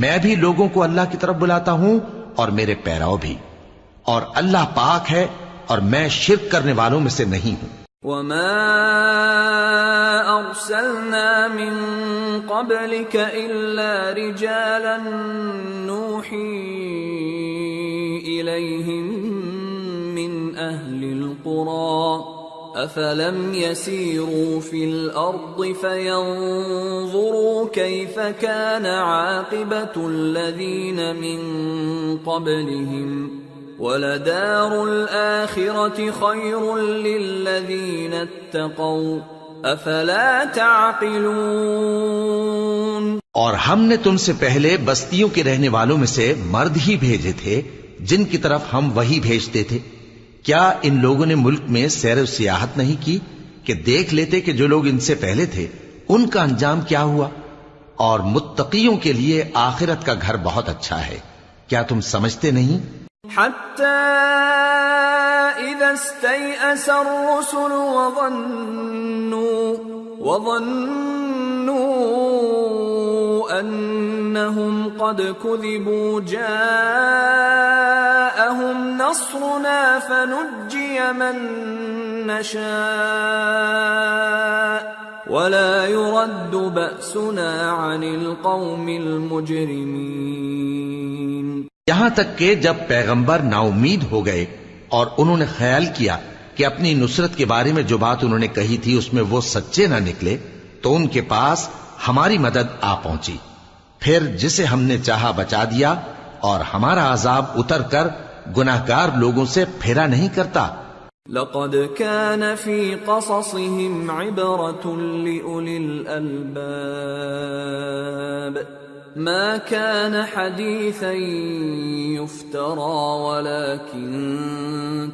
میں بھی لوگوں کو اللہ کی طرف بلاتا ہوں اور میرے پیراؤ بھی، اور اللہ پاک ہے اور میں شرک کرنے والوں میں سے نہیں ہوں۔ وما أرسلنا من قبلك إلا رجالا نوحي إليهم من أهل القرى أفلم يسيروا في الأرض فينظروا كيف كان عاقبة الذين من قبلهم وَلَدَارُ الْآخِرَةِ خَيْرٌ لِّلَّذِينَ اتَّقَوْا أَفَلَا تَعْقِلُونَ۔ اور ہم نے تم سے پہلے بستیوں کے رہنے والوں میں سے مرد ہی بھیجے تھے جن کی طرف ہم وہی بھیجتے تھے۔ کیا ان لوگوں نے ملک میں سیر و سیاحت نہیں کی کہ دیکھ لیتے کہ جو لوگ ان سے پہلے تھے ان کا انجام کیا ہوا؟ اور متقیوں کے لیے آخرت کا گھر بہت اچھا ہے، کیا تم سمجھتے نہیں؟ حتى إذا استيأس الرسل وظنوا أنهم قد كذبوا جاءهم نصرنا فنجي من نشاء ولا يرد بأسنا عن القوم المجرمين۔ یہاں تک کہ جب پیغمبر نا امید ہو گئے اور انہوں نے خیال کیا کہ اپنی نصرت کے بارے میں جو بات انہوں نے کہی تھی اس میں وہ سچے نہ نکلے تو ان کے پاس ہماری مدد آ پہنچی، پھر جسے ہم نے چاہا بچا دیا، اور ہمارا عذاب اتر کر گناہگار لوگوں سے پھیرا نہیں کرتا۔ لقد كان في قصصهم عبرة لأولي الألباب ما كان حديثا يفترى ولكن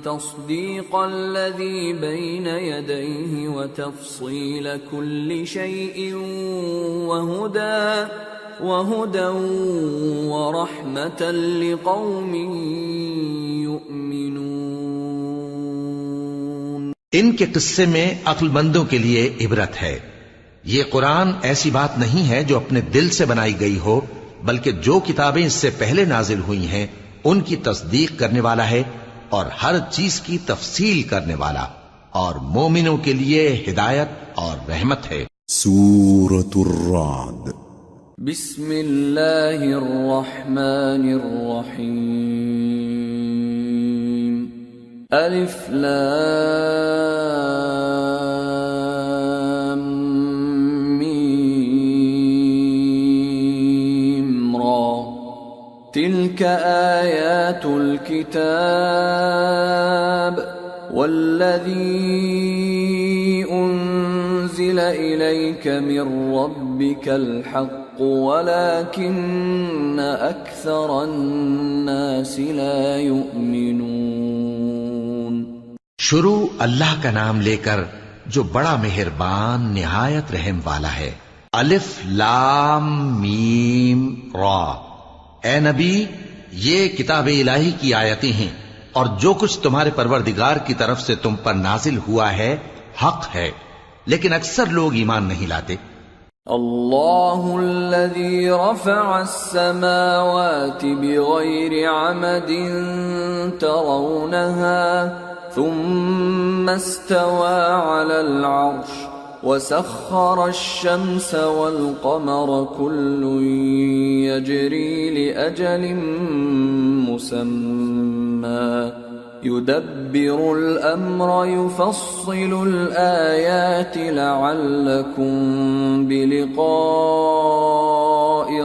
تصديق الذي بين يديه وتفصيل كل شيء وهدى ورحمة لقوم يؤمنون۔ ان کے قصے میں عقل مندوں کے لیے عبرت ہے۔ یہ قرآن ایسی بات نہیں ہے جو اپنے دل سے بنائی گئی ہو، بلکہ جو کتابیں اس سے پہلے نازل ہوئی ہیں ان کی تصدیق کرنے والا ہے اور ہر چیز کی تفصیل کرنے والا، اور مومنوں کے لیے ہدایت اور رحمت ہے۔ سورة الرعد۔ بسم اللہ الرحمن الرحیم۔ الف لام میم را تلك آیات الكتاب والذی انزل الیک من ربک الحق ولكن اکثر الناس لا یؤمنون۔ شروع اللہ کا نام لے کر جو بڑا مہربان نہایت رحم والا ہے۔ الف لام میم را۔ اے نبی، یہ کتاب الہی کی آیتیں ہیں اور جو کچھ تمہارے پروردگار کی طرف سے تم پر نازل ہوا ہے حق ہے، لیکن اکثر لوگ ایمان نہیں لاتے۔ اللہ الذی رفع السماوات بغیر عمد ترونها ثم استوى على العرش وسخر الشمس والقمر كل يجري لأجل مسمى يدبر الأمر يفصل الآيات لعلكم بلقاء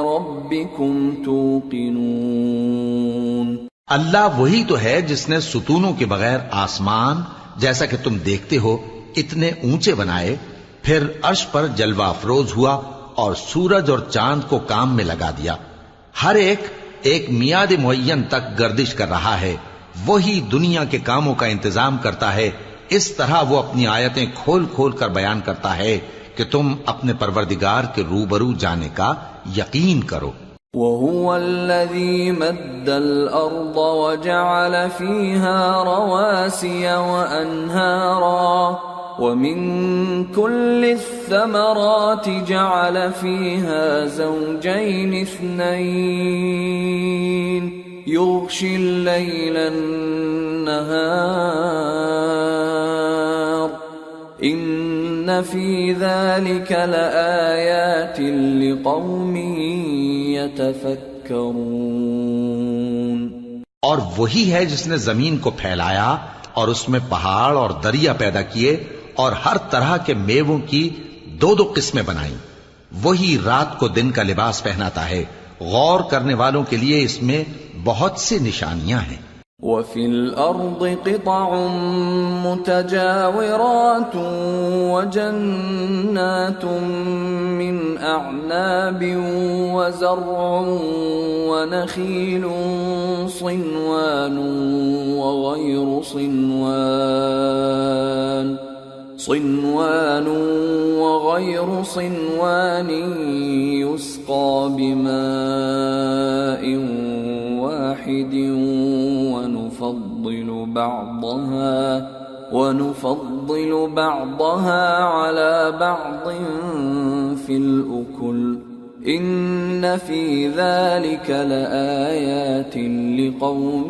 ربكم توقنون۔ اللہ وہی تو ہے جس نے ستونوں کے بغیر آسمان جیسا کہ تم دیکھتے ہو اتنے اونچے بنائے، پھر عرش پر جلوہ افروز ہوا اور سورج اور چاند کو کام میں لگا دیا، ہر ایک میعاد معین تک گردش کر رہا ہے، وہی دنیا کے کاموں کا انتظام کرتا ہے، اس طرح وہ اپنی آیتیں کھول کھول کر بیان کرتا ہے کہ تم اپنے پروردگار کے روبرو جانے کا یقین کرو۔ وَهُوَ الَّذِي مَدَّ الْأَرْضَ وَجَعَلَ فِيهَا رَوَاسِيَ وَأَنْهَارًا وَمِن كُلِّ الثَّمَرَاتِ جَعَلَ فِيهَا زَوْجَيْنِ اثْنَيْنِ يُغْشِي اللَّيْلَ النَّهَارَ إِنَّ فِي ذَلِكَ لَآيَاتٍ لِقَوْمٍ يَتَفَكَّرُونَ۔ اور وہی ہے جس نے زمین کو پھیلایا اور اس میں پہاڑ اور دریا پیدا کیے اور ہر طرح کے میووں کی دو دو قسمیں بنائیں، وہی رات کو دن کا لباس پہناتا ہے، غور کرنے والوں کے لیے اس میں بہت سی نشانیاں ہیں۔ وَفِي الْأَرْضِ قِطَعٌ مُتَجَاوِرَاتٌ وَجَنَّاتٌ مِّنْ أَعْنَابٍ وَزَرْعٌ وَنَخِيلٌ صِنْوَانٌ وَغَيْرُ صِنْوَانٍ يُسْقَى بِمَاءٍ واحد ونفضل بعضها على بعض في الأكل إن في ذلك لآيات لقوم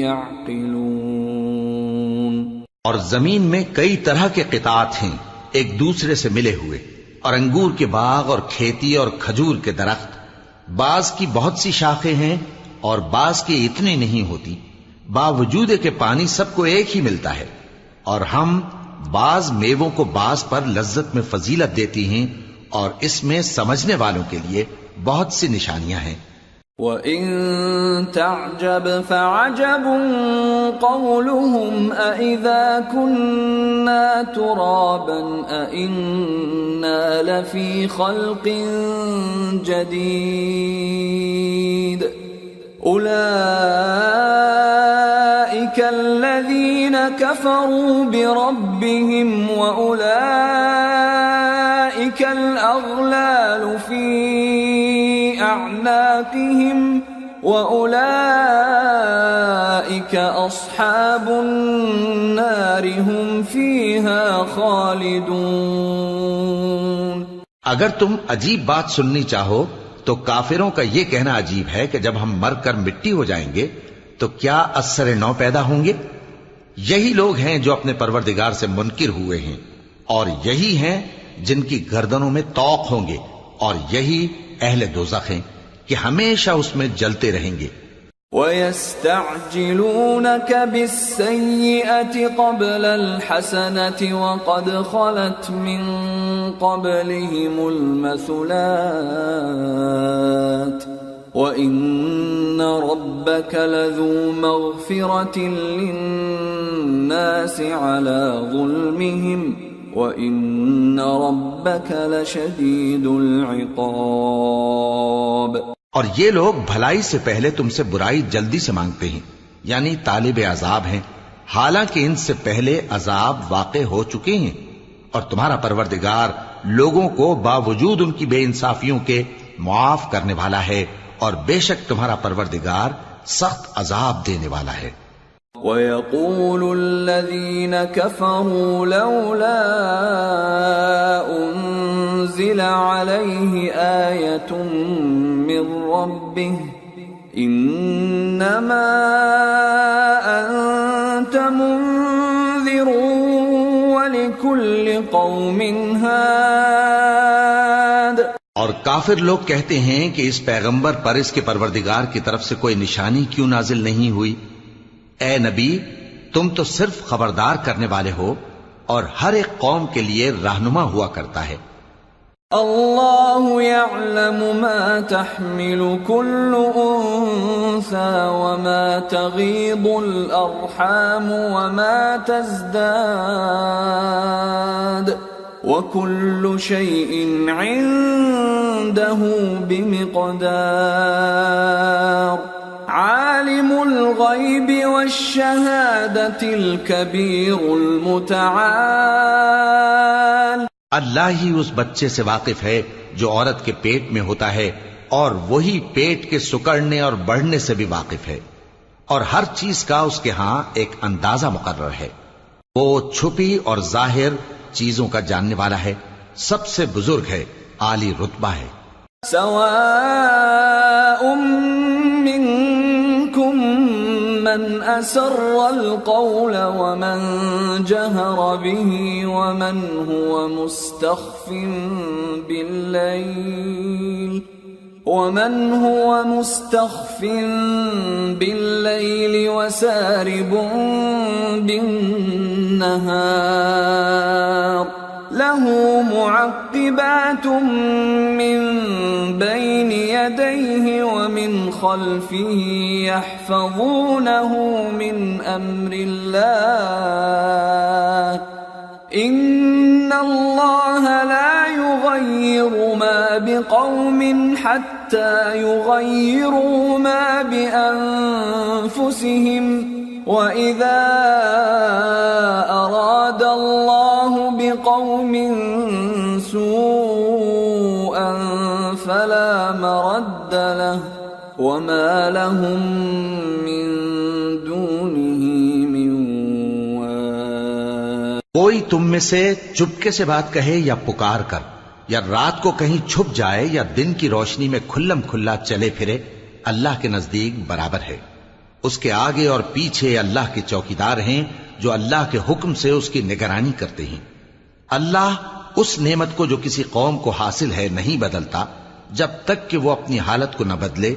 يعقلون۔ اور زمین میں کئی طرح کے قطعات ہیں ایک دوسرے سے ملے ہوئے، اور انگور کے باغ اور کھیتی اور کھجور کے درخت، بعض کی بہت سی شاخیں ہیں اور بعض کی اتنی نہیں ہوتی، باوجود کہ پانی سب کو ایک ہی ملتا ہے، اور ہم بعض میووں کو بعض پر لذت میں فضیلت دیتی ہیں، اور اس میں سمجھنے والوں کے لیے بہت سی نشانیاں ہیں۔ وَإِن تَعْجَبْ فَعَجَبٌ قَوْلُهُمْ أَإِذَا كُنَّا تُرَابًا أَإِنَّا لَفِي خَلْقٍ جَدِيدٍ أُولَئِكَ الَّذِينَ كَفَرُوا بِرَبِّهِمْ وَأُولَئِكَ الْأَغْلَالُ فِي أَعْنَاقِهِمْ وَأُولَئِكَ أَصْحَابُ النَّارِ هُمْ فِيهَا خَالِدُونَ۔ اگر تم عجیب بات سننی چاہو تو کافروں کا یہ کہنا عجیب ہے کہ جب ہم مر کر مٹی ہو جائیں گے تو کیا اثر نو پیدا ہوں گے؟ یہی لوگ ہیں جو اپنے پروردگار سے منکر ہوئے ہیں، اور یہی ہیں جن کی گردنوں میں طوق ہوں گے، اور یہی اہل دوزخ ہیں کہ ہمیشہ اس میں جلتے رہیں گے۔ وَيَسْتَعْجِلُونَكَ بِالسَّيِّئَةِ قَبْلَ الْحَسَنَةِ وَقَدْ خَلَتْ مِنْ قَبْلِهِمُ الْمَثُلَاتُ وَإِنَّ رَبَّكَ لَذُو مَغْفِرَةٍ لِلنَّاسِ عَلَى ظُلْمِهِمْ وَإِنَّ رَبَّكَ لَشَدِيدُ الْعِقَابِ۔ اور یہ لوگ بھلائی سے پہلے تم سے برائی جلدی سے مانگتے ہیں، یعنی طالب عذاب ہیں، حالانکہ ان سے پہلے عذاب واقع ہو چکے ہیں، اور تمہارا پروردگار لوگوں کو باوجود ان کی بے انصافیوں کے معاف کرنے والا ہے، اور بے شک تمہارا پروردگار سخت عذاب دینے والا ہے۔ وَيَقُولُ الَّذِينَ كَفَرُوا لَوْلَا أُنزِلَ عَلَيْهِ آيَةٌ مِّن رَّبِّهِ إِنَّمَا أَنتَ قوم هاد اور کافر لوگ کہتے ہیں کہ اس پیغمبر پر اس کے پروردگار کی طرف سے کوئی نشانی کیوں نازل نہیں ہوئی؟ اے نبی، تم تو صرف خبردار کرنے والے ہو اور ہر ایک قوم کے لیے رہنما ہوا کرتا ہے۔ اللہ يعلم ما تحمل كل انثى وما تغيض الارحام وما تزداد وكل شيء عنده بمقدار عالم الغيب والشهادة الكبير المتعال۔ اللہ ہی اس بچے سے واقف ہے جو عورت کے پیٹ میں ہوتا ہے، اور وہی پیٹ کے سکڑنے اور بڑھنے سے بھی واقف ہے، اور ہر چیز کا اس کے ہاں ایک اندازہ مقرر ہے۔ وہ چھپی اور ظاہر چیزوں کا جاننے والا ہے، سب سے بزرگ ہے، عالی رتبہ ہے۔ سواء منکم من اسر القول ومن جهر به ومن هو مستخف بالليل وسارب بالنهار له معقبات من بين يديه ومن خلفه يحفظونه من أمر الله إن الله لا يغير ما بقوم حتى يغيروا ما بأنفسهم وَإِذَا أَرَادَ اللَّهُ بِقَوْمٍ سُوءًا فَلَا مَرَدَّ لَهُ وَمَا لَهُم مِّن دُونِهِ مِن وَالٍ۔ کوئی تم میں سے چپکے سے بات کہے یا پکار کر، یا رات کو کہیں چھپ جائے یا دن کی روشنی میں کھلم کھلا چلے پھرے، اللہ کے نزدیک برابر ہے۔ اس کے آگے اور پیچھے اللہ کے چوکیدار ہیں جو اللہ کے حکم سے اس کی نگرانی کرتے ہیں۔ اللہ اس نعمت کو جو کسی قوم کو حاصل ہے نہیں بدلتا جب تک کہ وہ اپنی حالت کو نہ بدلے،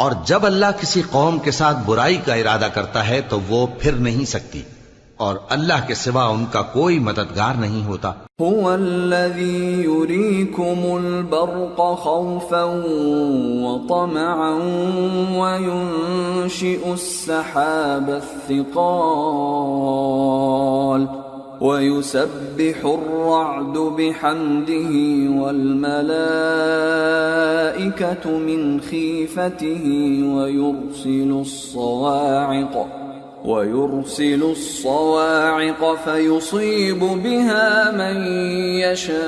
اور جب اللہ کسی قوم کے ساتھ برائی کا ارادہ کرتا ہے تو وہ پھر نہیں سکتی، اور اللہ کے سوا ان کا کوئی مددگار نہیں ہوتا۔ هو الذي يريكم البرق خوفا وطمعا وينشئ السحاب الثقال ويسبح الرعد بحمده والملائكة من خيفته ويرسل الصواعق فيصيب بها من يشاء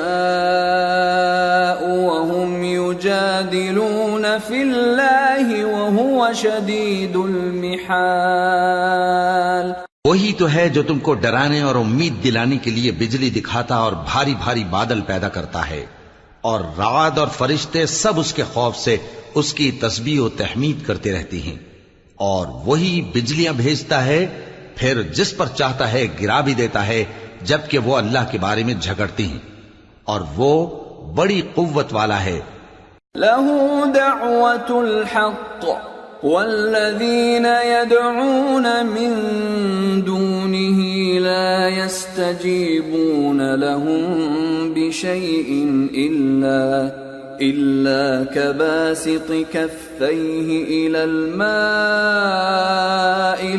وهم يجادلون في الله وهو شديد المحال۔ وہی تو ہے جو تم کو ڈرانے اور امید دلانے کے لیے بجلی دکھاتا اور بھاری بھاری بادل پیدا کرتا ہے، اور رعد اور فرشتے سب اس کے خوف سے اس کی تسبیح و تحمید کرتے رہتی ہیں، اور وہی بجلیاں بھیجتا ہے، پھر جس پر چاہتا ہے گرا بھی دیتا ہے، جبکہ وہ اللہ کے بارے میں جھگڑتی ہیں، اور وہ بڑی قوت والا ہے۔ لَهُ دَعْوَةُ الْحَقِّ وَالَّذِينَ يَدْعُونَ مِن دُونِهِ لَا يَسْتَجِيبُونَ لَهُم بِشَيْءٍ إِلَّا كَبَاسِطِ كَفَّيْهِ إِلَى الْمَاءِ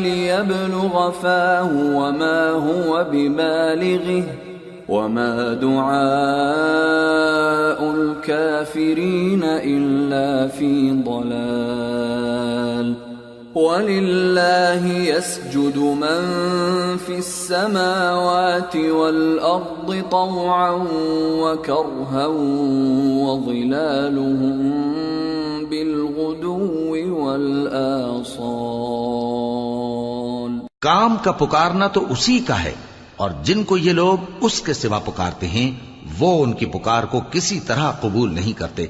لِيَبْلُغَ فَاهُ وَمَا هُوَ بِبَالِغِهِ وَمَا دُعَاءُ الْكَافِرِينَ إِلَّا فِي ضَلَالٍ۔ وَلِلَّهِ يَسْجُدُ مَن فِي السَّمَاوَاتِ وَالْأَرْضِ طَوْعًا وَكَرْهًا وَظِلَالُهُم بِالْغُدُوِّ وَالْآصَالِ۔ کام کا پکارنا تو اسی کا ہے، اور جن کو یہ لوگ اس کے سوا پکارتے ہیں وہ ان کی پکار کو کسی طرح قبول نہیں کرتے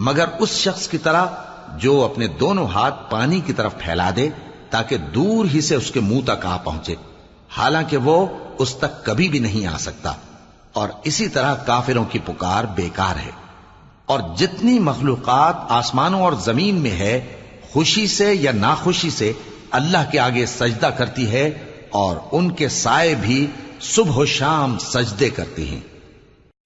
مگر اس شخص کی طرح جو اپنے دونوں ہاتھ پانی کی طرف پھیلا دے تاکہ دور ہی سے اس کے منہ تک آ پہنچے، حالانکہ وہ اس تک کبھی بھی نہیں آ سکتا۔ اور اسی طرح کافروں کی پکار بیکار ہے۔ اور جتنی مخلوقات آسمانوں اور زمین میں ہے، خوشی سے یا ناخوشی سے اللہ کے آگے سجدہ کرتی ہے، اور ان کے سائے بھی صبح و شام سجدے کرتی ہیں۔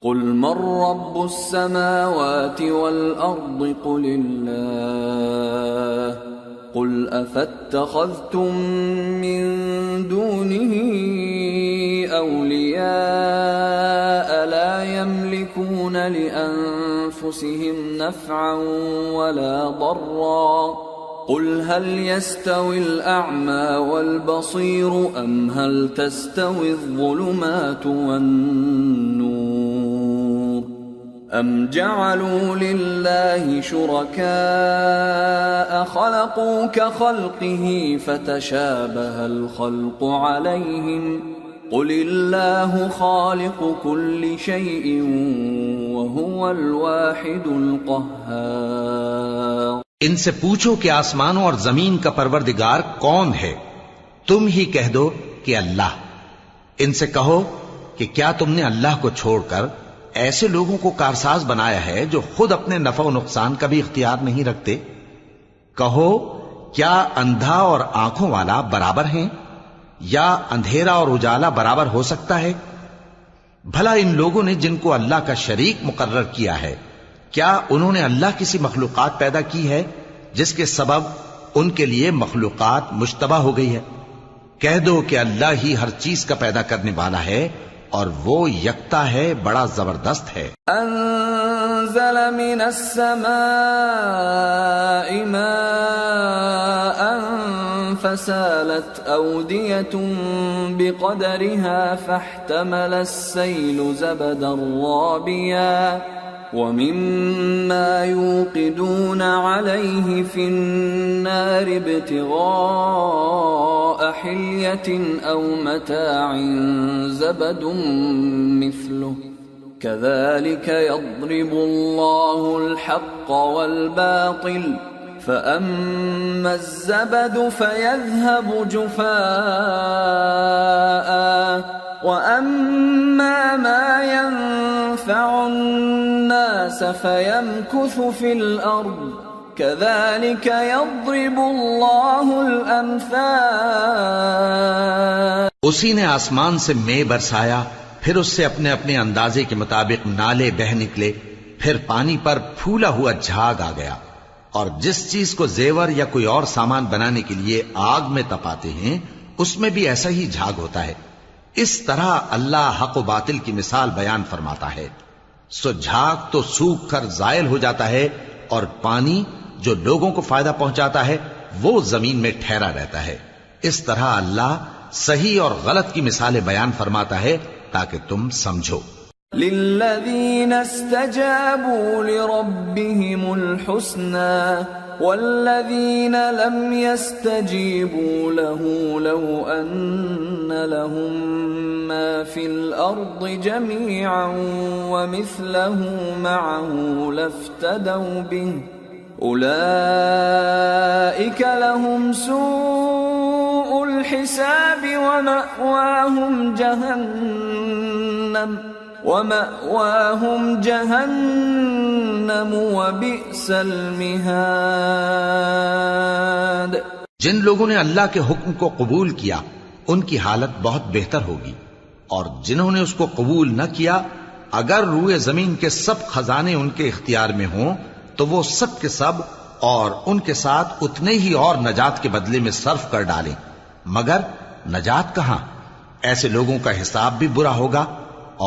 قل من رب السماوات والأرض قل الله قل أفاتخذتم من دونه أولياء لا يملكون لأنفسهم نفعا ولا ضرا قل هل يستوي الأعمى والبصير أم هل تستوي الظلمات والنور أم جعلوا لله شركاء خلقوا كخلقه فتشابه الخلق عليهم قل الله خالق كل شيء وهو الواحد القهار۔ ان سے پوچھو کہ آسمانوں اور زمین کا پروردگار کون ہے؟ تم ہی کہہ دو کہ اللہ۔ ان سے کہو کہ کیا تم نے اللہ کو چھوڑ کر ایسے لوگوں کو کارساز بنایا ہے جو خود اپنے نفع و نقصان کا بھی اختیار نہیں رکھتے؟ کہو کیا اندھا اور آنکھوں والا برابر ہیں، یا اندھیرا اور اجالا برابر ہو سکتا ہے؟ بھلا ان لوگوں نے جن کو اللہ کا شریک مقرر کیا ہے، کیا انہوں نے اللہ کسی مخلوقات پیدا کی ہے جس کے سبب ان کے لیے مخلوقات مشتبہ ہو گئی ہے؟ کہہ دو کہ اللہ ہی ہر چیز کا پیدا کرنے والا ہے، اور وہ یکتا ہے، بڑا زبردست ہے۔ انزل من السماء ماء فسالت أودية بقدرها فاحتمل السيل زبدا رابيا ومما يوقدون عليه في النار ابتغاء حلية أو متاع زبد مثله كذلك يضرب الله الحق والباطل فأما الزبد فيذهب جفاء وأما ما ينفع الناس فيمكث في الأرض كذلك يضرب الله الأمثال۔ اسی نے آسمان سے مے برسایا، پھر اس سے اپنے اپنے اندازے کے مطابق نالے بہہ نکلے، پھر پانی پر پھولا ہوا جھاگ آ گیا، اور جس چیز کو زیور یا کوئی اور سامان بنانے کے لیے آگ میں تپاتے ہیں اس میں بھی ایسا ہی جھاگ ہوتا ہے۔ اس طرح اللہ حق و باطل کی مثال بیان فرماتا ہے۔ سو جھاگ تو سوکھ کر زائل ہو جاتا ہے، اور پانی جو لوگوں کو فائدہ پہنچاتا ہے وہ زمین میں ٹھہرا رہتا ہے۔ اس طرح اللہ صحیح اور غلط کی مثالیں بیان فرماتا ہے تاکہ تم سمجھو۔ للذین استجابوا لربهم الحسنى والذین لم يستجیبوا له لو ان لهم ما في الارض جميعا ومثله معه لافتدوا به اولئک لهم سوء الحساب ومأواهم جہنم وبئس المہاد۔ جن لوگوں نے اللہ کے حکم کو قبول کیا ان کی حالت بہت بہتر ہوگی، اور جنہوں نے اس کو قبول نہ کیا اگر روئے زمین کے سب خزانے ان کے اختیار میں ہوں تو وہ سب کے سب اور ان کے ساتھ اتنے ہی اور نجات کے بدلے میں صرف کر ڈالیں، مگر نجات کہاں؟ ایسے لوگوں کا حساب بھی برا ہوگا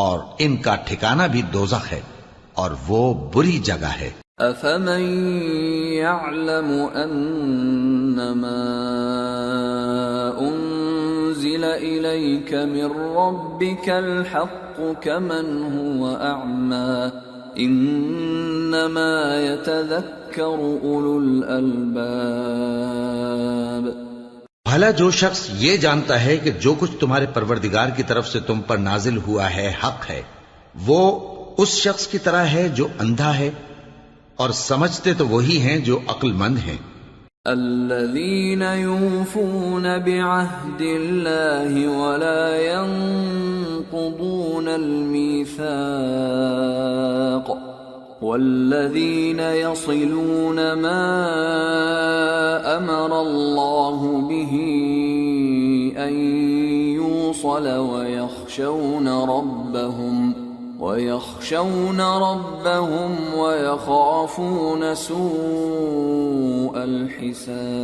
اور ان کا ٹھکانہ بھی دوزخ ہے، اور وہ بری جگہ ہے۔ افمن يعلم انما انزل اليك من ربك الحق كمن هو اعمى انما يتذكر اولو الالباب۔ بھلا جو شخص یہ جانتا ہے کہ جو کچھ تمہارے پروردگار کی طرف سے تم پر نازل ہوا ہے حق ہے، وہ اس شخص کی طرح ہے جو اندھا ہے، اور سمجھتے تو وہی ہیں جو عقل مند ہیں۔ الذين يوفون بعهد الله ولا ينقضون الميثاق والذين يصلون ما أمر الله به أن يوصل ويخشون ربهم ويخافون سوء الحساب.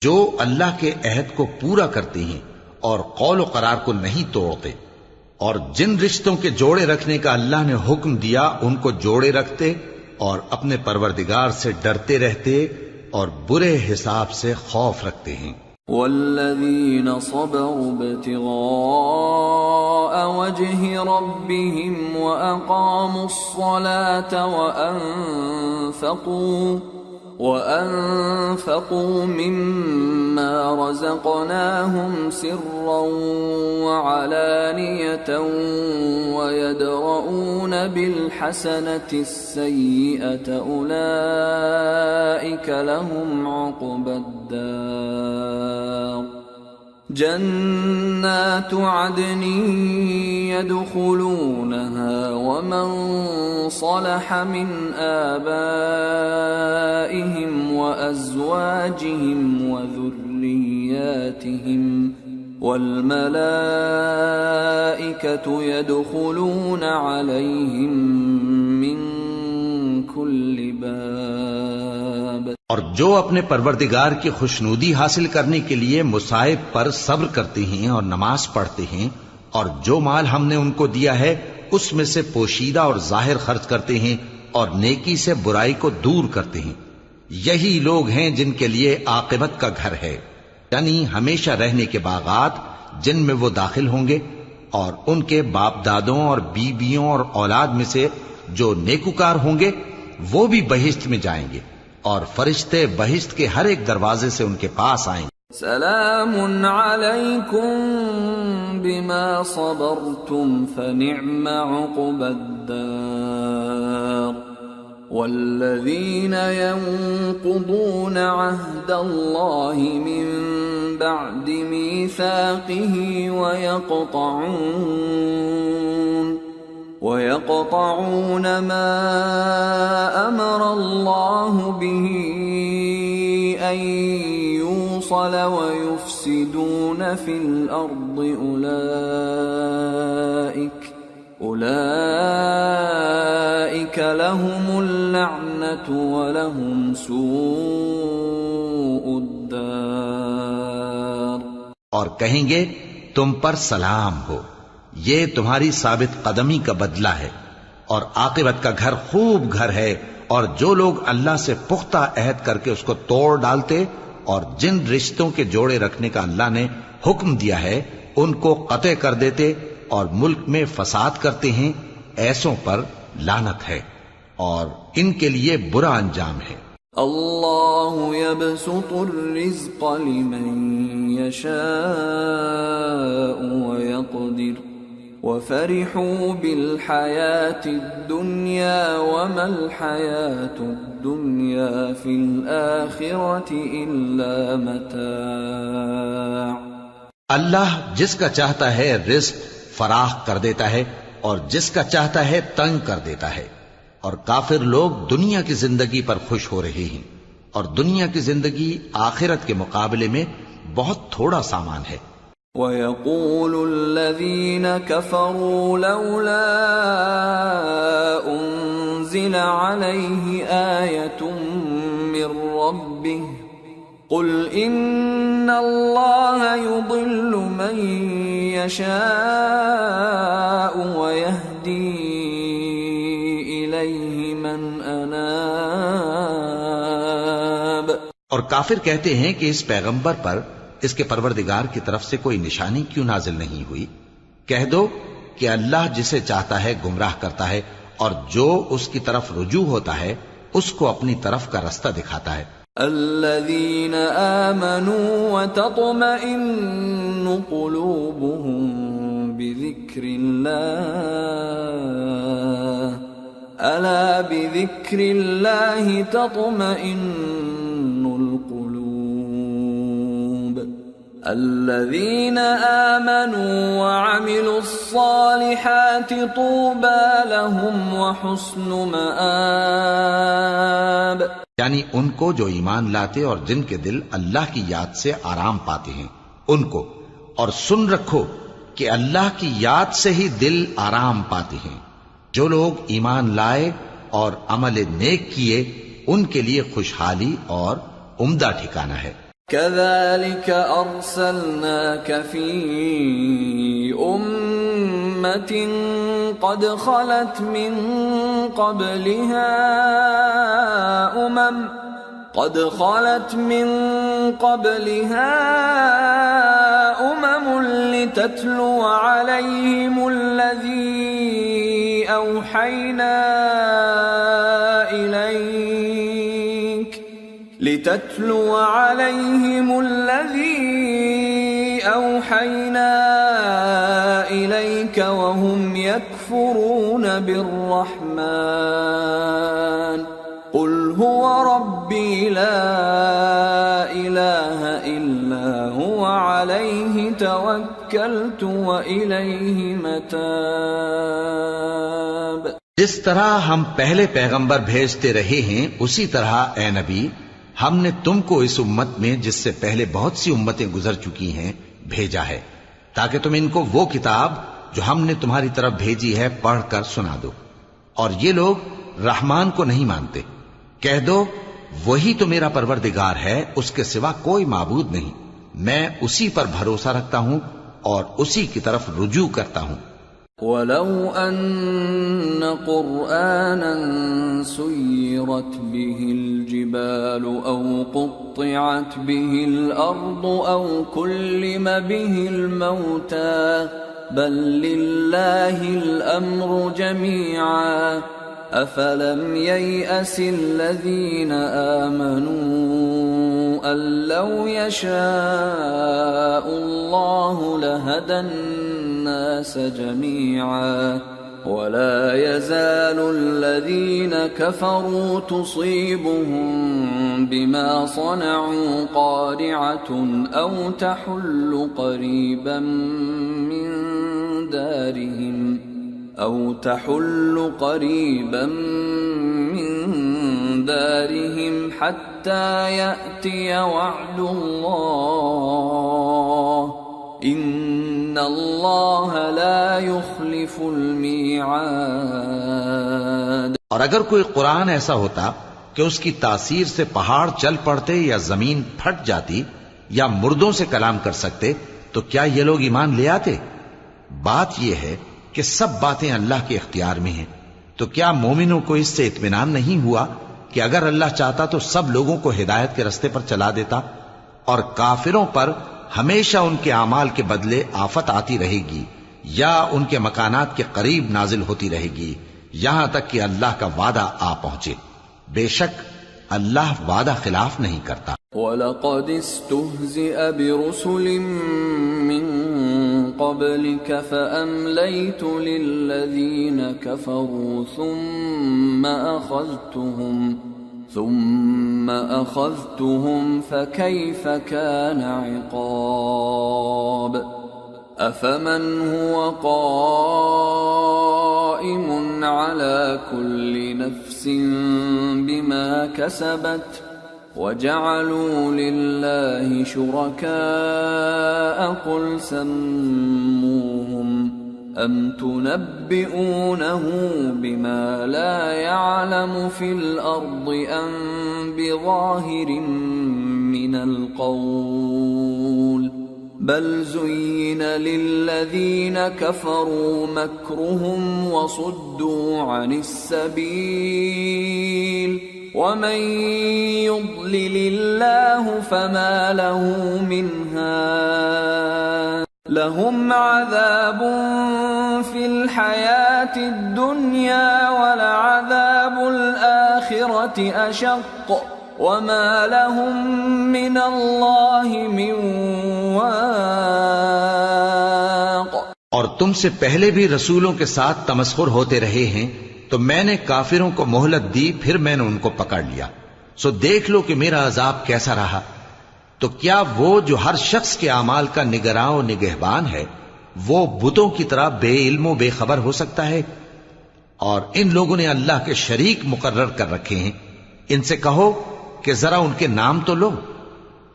جو اللہ کے عہد کو پورا کرتے ہیں اور قول و قرار کو نہیں توڑتے، اور جن رشتوں کے جوڑے رکھنے کا اللہ نے حکم دیا ان کو جوڑے رکھتے، اور اپنے پروردگار سے ڈرتے رہتے اور برے حساب سے خوف رکھتے ہیں. والذین صبروا ابتغاء وجه ربهم وأقاموا الصلاة وأنفقوا مما رزقناهم سرا وعلانية ويدرؤون بالحسنة السيئة أولئك لهم عقبى الدار. جنات عدن يدخلونها ومن صلح من آبائهم وأزواجهم وذرياتهم والملائكة يدخلون عليهم من كل باب. اور جو اپنے پروردگار کی خوشنودی حاصل کرنے کے لیے مصائب پر صبر کرتے ہیں اور نماز پڑھتے ہیں، اور جو مال ہم نے ان کو دیا ہے اس میں سے پوشیدہ اور ظاہر خرچ کرتے ہیں اور نیکی سے برائی کو دور کرتے ہیں، یہی لوگ ہیں جن کے لیے عاقبت کا گھر ہے، یعنی ہمیشہ رہنے کے باغات جن میں وہ داخل ہوں گے، اور ان کے باپ دادوں اور بیویوں اور اولاد میں سے جو نیکوکار ہوں گے وہ بھی بہشت میں جائیں گے، اور فرشتے بہشت کے ہر ایک دروازے سے ان کے پاس آئیں گے. سلام علیکم بما صبرتم فنعم عقبى الدار. والذین ينقضون عهد الله من بعد ميثاقه ويقطعون ما أمر الله به أن يوصل ويفسدون في الأرض أولئك لهم اللعنة ولهم سوء الدار. اور کہیں گے تم پر سلام ہو، یہ تمہاری ثابت قدمی کا بدلہ ہے، اور عاقبت کا گھر خوب گھر ہے. اور جو لوگ اللہ سے پختہ عہد کر کے اس کو توڑ ڈالتے اور جن رشتوں کے جوڑے رکھنے کا اللہ نے حکم دیا ہے ان کو قطع کر دیتے اور ملک میں فساد کرتے ہیں، ایسوں پر لعنت ہے اور ان کے لیے برا انجام ہے. اللہ يبسط الرزق لمن يشاء ويقدر وفرحوا بالحياة الدنيا وما الحياة الدنيا في الآخرة إلا متاع. اللہ جس کا چاہتا ہے رزق فراخ کر دیتا ہے اور جس کا چاہتا ہے تنگ کر دیتا ہے، اور کافر لوگ دنیا کی زندگی پر خوش ہو رہے ہیں، اور دنیا کی زندگی آخرت کے مقابلے میں بہت تھوڑا سامان ہے. وَيَقُولُ الَّذِينَ كَفَرُوا لَوْلَا أُنزِلَ عَلَيْهِ آيَةٌ مِّن رَّبِّهِ قُلْ إِنَّ اللَّهَ يُضِلُّ مَن يَشَاءُ وَيَهْدِي إِلَيْهِ مَنْ أَنَابَ. اور کافر کہتے ہیں کہ اس پیغمبر پر اس کے پروردگار کی طرف سے کوئی نشانی کیوں نازل نہیں ہوئی؟ کہہ دو کہ اللہ جسے چاہتا ہے گمراہ کرتا ہے، اور جو اس کی طرف رجوع ہوتا ہے اس کو اپنی طرف کا رستہ دکھاتا ہے. الذين آمنوا وتطمئن قلوبهم بذكر الله ألا بذكر الله تطمئن القلوب الذين آمنوا وعملوا الصالحات طوبى لهم وحسن مآب. یعنی ان کو جو ایمان لاتے اور جن کے دل اللہ کی یاد سے آرام پاتے ہیں ان کو، اور سن رکھو کہ اللہ کی یاد سے ہی دل آرام پاتے ہیں. جو لوگ ایمان لائے اور عمل نیک کیے ان کے لیے خوشحالی اور عمدہ ٹھکانہ ہے. كذلك أرسلناك في أمة قد خلت من قبلها أمم لتتلو عليهم الذي أوحينا إليك وهم يكفرون بالرحمن قل هو ربي لا إله إلا هو عليه توكلت وإليه متاب. جس طرح ہم پہلے پیغمبر بھیجتے رہے ہیں اسی طرح اے نبی ہم نے تم کو اس امت میں جس سے پہلے بہت سی امتیں گزر چکی ہیں بھیجا ہے تاکہ تم ان کو وہ کتاب جو ہم نے تمہاری طرف بھیجی ہے پڑھ کر سنا دو. اور یہ لوگ رحمان کو نہیں مانتے. کہہ دو وہی تو میرا پروردگار ہے، اس کے سوا کوئی معبود نہیں، میں اسی پر بھروسہ رکھتا ہوں اور اسی کی طرف رجوع کرتا ہوں. وَلَوْ أَنَّ قُرْآنًا سُيِّرَتْ بِهِ الْجِبَالُ أَوْ قُطِّعَتْ بِهِ الْأَرْضُ أَوْ كُلِّمَ بِهِ الْمَوْتَى بَل لِّلَّهِ الْأَمْرُ جَمِيعًا أَفَلَمْ يَيْأَسِ الَّذِينَ آمَنُوا أَن لَّوْ يَشَاءُ اللَّهُ لَهَدَى النَّاسَ جَمِيعًا وَلَا يَزَالُ الَّذِينَ كَفَرُوا تُصِيبُهُم بِمَا صَنَعُوا قَارِعَةٌ أَوْ تَحُلُّ قَرِيبًا من دارهم حتى يأتي وعد الله إن الله لا يخلف الميعاد. اور اگر کوئی قرآن ایسا ہوتا کہ اس کی تاثیر سے پہاڑ چل پڑتے یا زمین پھٹ جاتی یا مردوں سے کلام کر سکتے تو کیا یہ لوگ ایمان لے آتے؟ بات یہ ہے کہ سب باتیں اللہ کے اختیار میں ہیں. تو کیا مومنوں کو اس سے اطمینان نہیں ہوا کہ اگر اللہ چاہتا تو سب لوگوں کو ہدایت کے رستے پر چلا دیتا؟ اور کافروں پر ہمیشہ ان کے اعمال کے بدلے آفت آتی رہے گی یا ان کے مکانات کے قریب نازل ہوتی رہے گی یہاں تک کہ اللہ کا وعدہ آ پہنچے. بے شک اللہ وعدہ خلاف نہیں کرتا. وَلَقَدِ اسْتُهْزِئَ بِرُسُلٍ مِّن قَبْلِكَ فَأَمْلَيْتُ لِلَّذِينَ كَفَرُوا ثُمَّ أَخَذْتُهُمْ فَكَيْفَ كَانَ عِقَابِ. أَفَمَنْ هُوَ قَائِمٌ عَلَى كُلِّ نَفْسٍ بِمَا كَسَبَتْ وَجَعَلُوا لِلَّهِ شُرَكَاءَ قُلْ سَمُّوهُمْ أَمْ تُنَبِّئُونَهُ بِمَا لَا يَعْلَمُ فِي الْأَرْضِ أَمْ بِظَاهِرٍ مِّنَ الْقَوْلِ بَلْ زُيِّنَ لِلَّذِينَ كَفَرُوا مَكْرُهُمْ وَصُدُّوا عَنِ السَّبِيلِ وَمَن يُضْلِلِ اللَّهُ فَمَا لَهُ مِنْ هَادٍ لَهُمْ عَذَابٌ فِي الْحَيَاةِ الدُّنْيَا وَلَعَذَابُ الْآخِرَةِ أَشَقُّ وَمَا لَهُم مِّنَ اللَّهِ مِن وَاقٍ. اور تم سے پہلے بھی رسولوں کے ساتھ تمسخر ہوتے رہے ہیں تو میں نے کافروں کو مہلت دی، پھر میں نے ان کو پکڑ لیا، سو دیکھ لو کہ میرا عذاب کیسا رہا۔ تو کیا وہ جو ہر شخص کے اعمال کا نگراں و نگہبان ہے، وہ بتوں کی طرح بے علم و بے خبر ہو سکتا ہے؟ اور ان لوگوں نے اللہ کے شریک مقرر کر رکھے ہیں۔ ان سے کہو کہ ذرا ان کے نام تو لو۔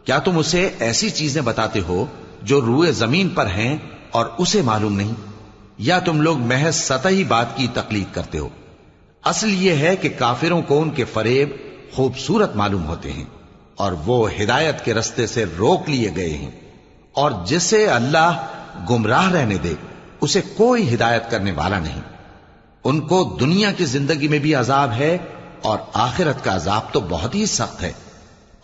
کیا تم اسے ایسی چیزیں بتاتے ہو جو روئے زمین پر ہیں اور اسے معلوم نہیں؟ یا تم لوگ محض سطحی بات کی تقلید کرتے ہو؟ اصل یہ ہے کہ کافروں کو ان کے فریب خوبصورت معلوم ہوتے ہیں اور وہ ہدایت کے رستے سے روک لیے گئے ہیں، اور جسے اللہ گمراہ رہنے دے اسے کوئی ہدایت کرنے والا نہیں۔ ان کو دنیا کی زندگی میں بھی عذاب ہے اور آخرت کا عذاب تو بہت ہی سخت ہے،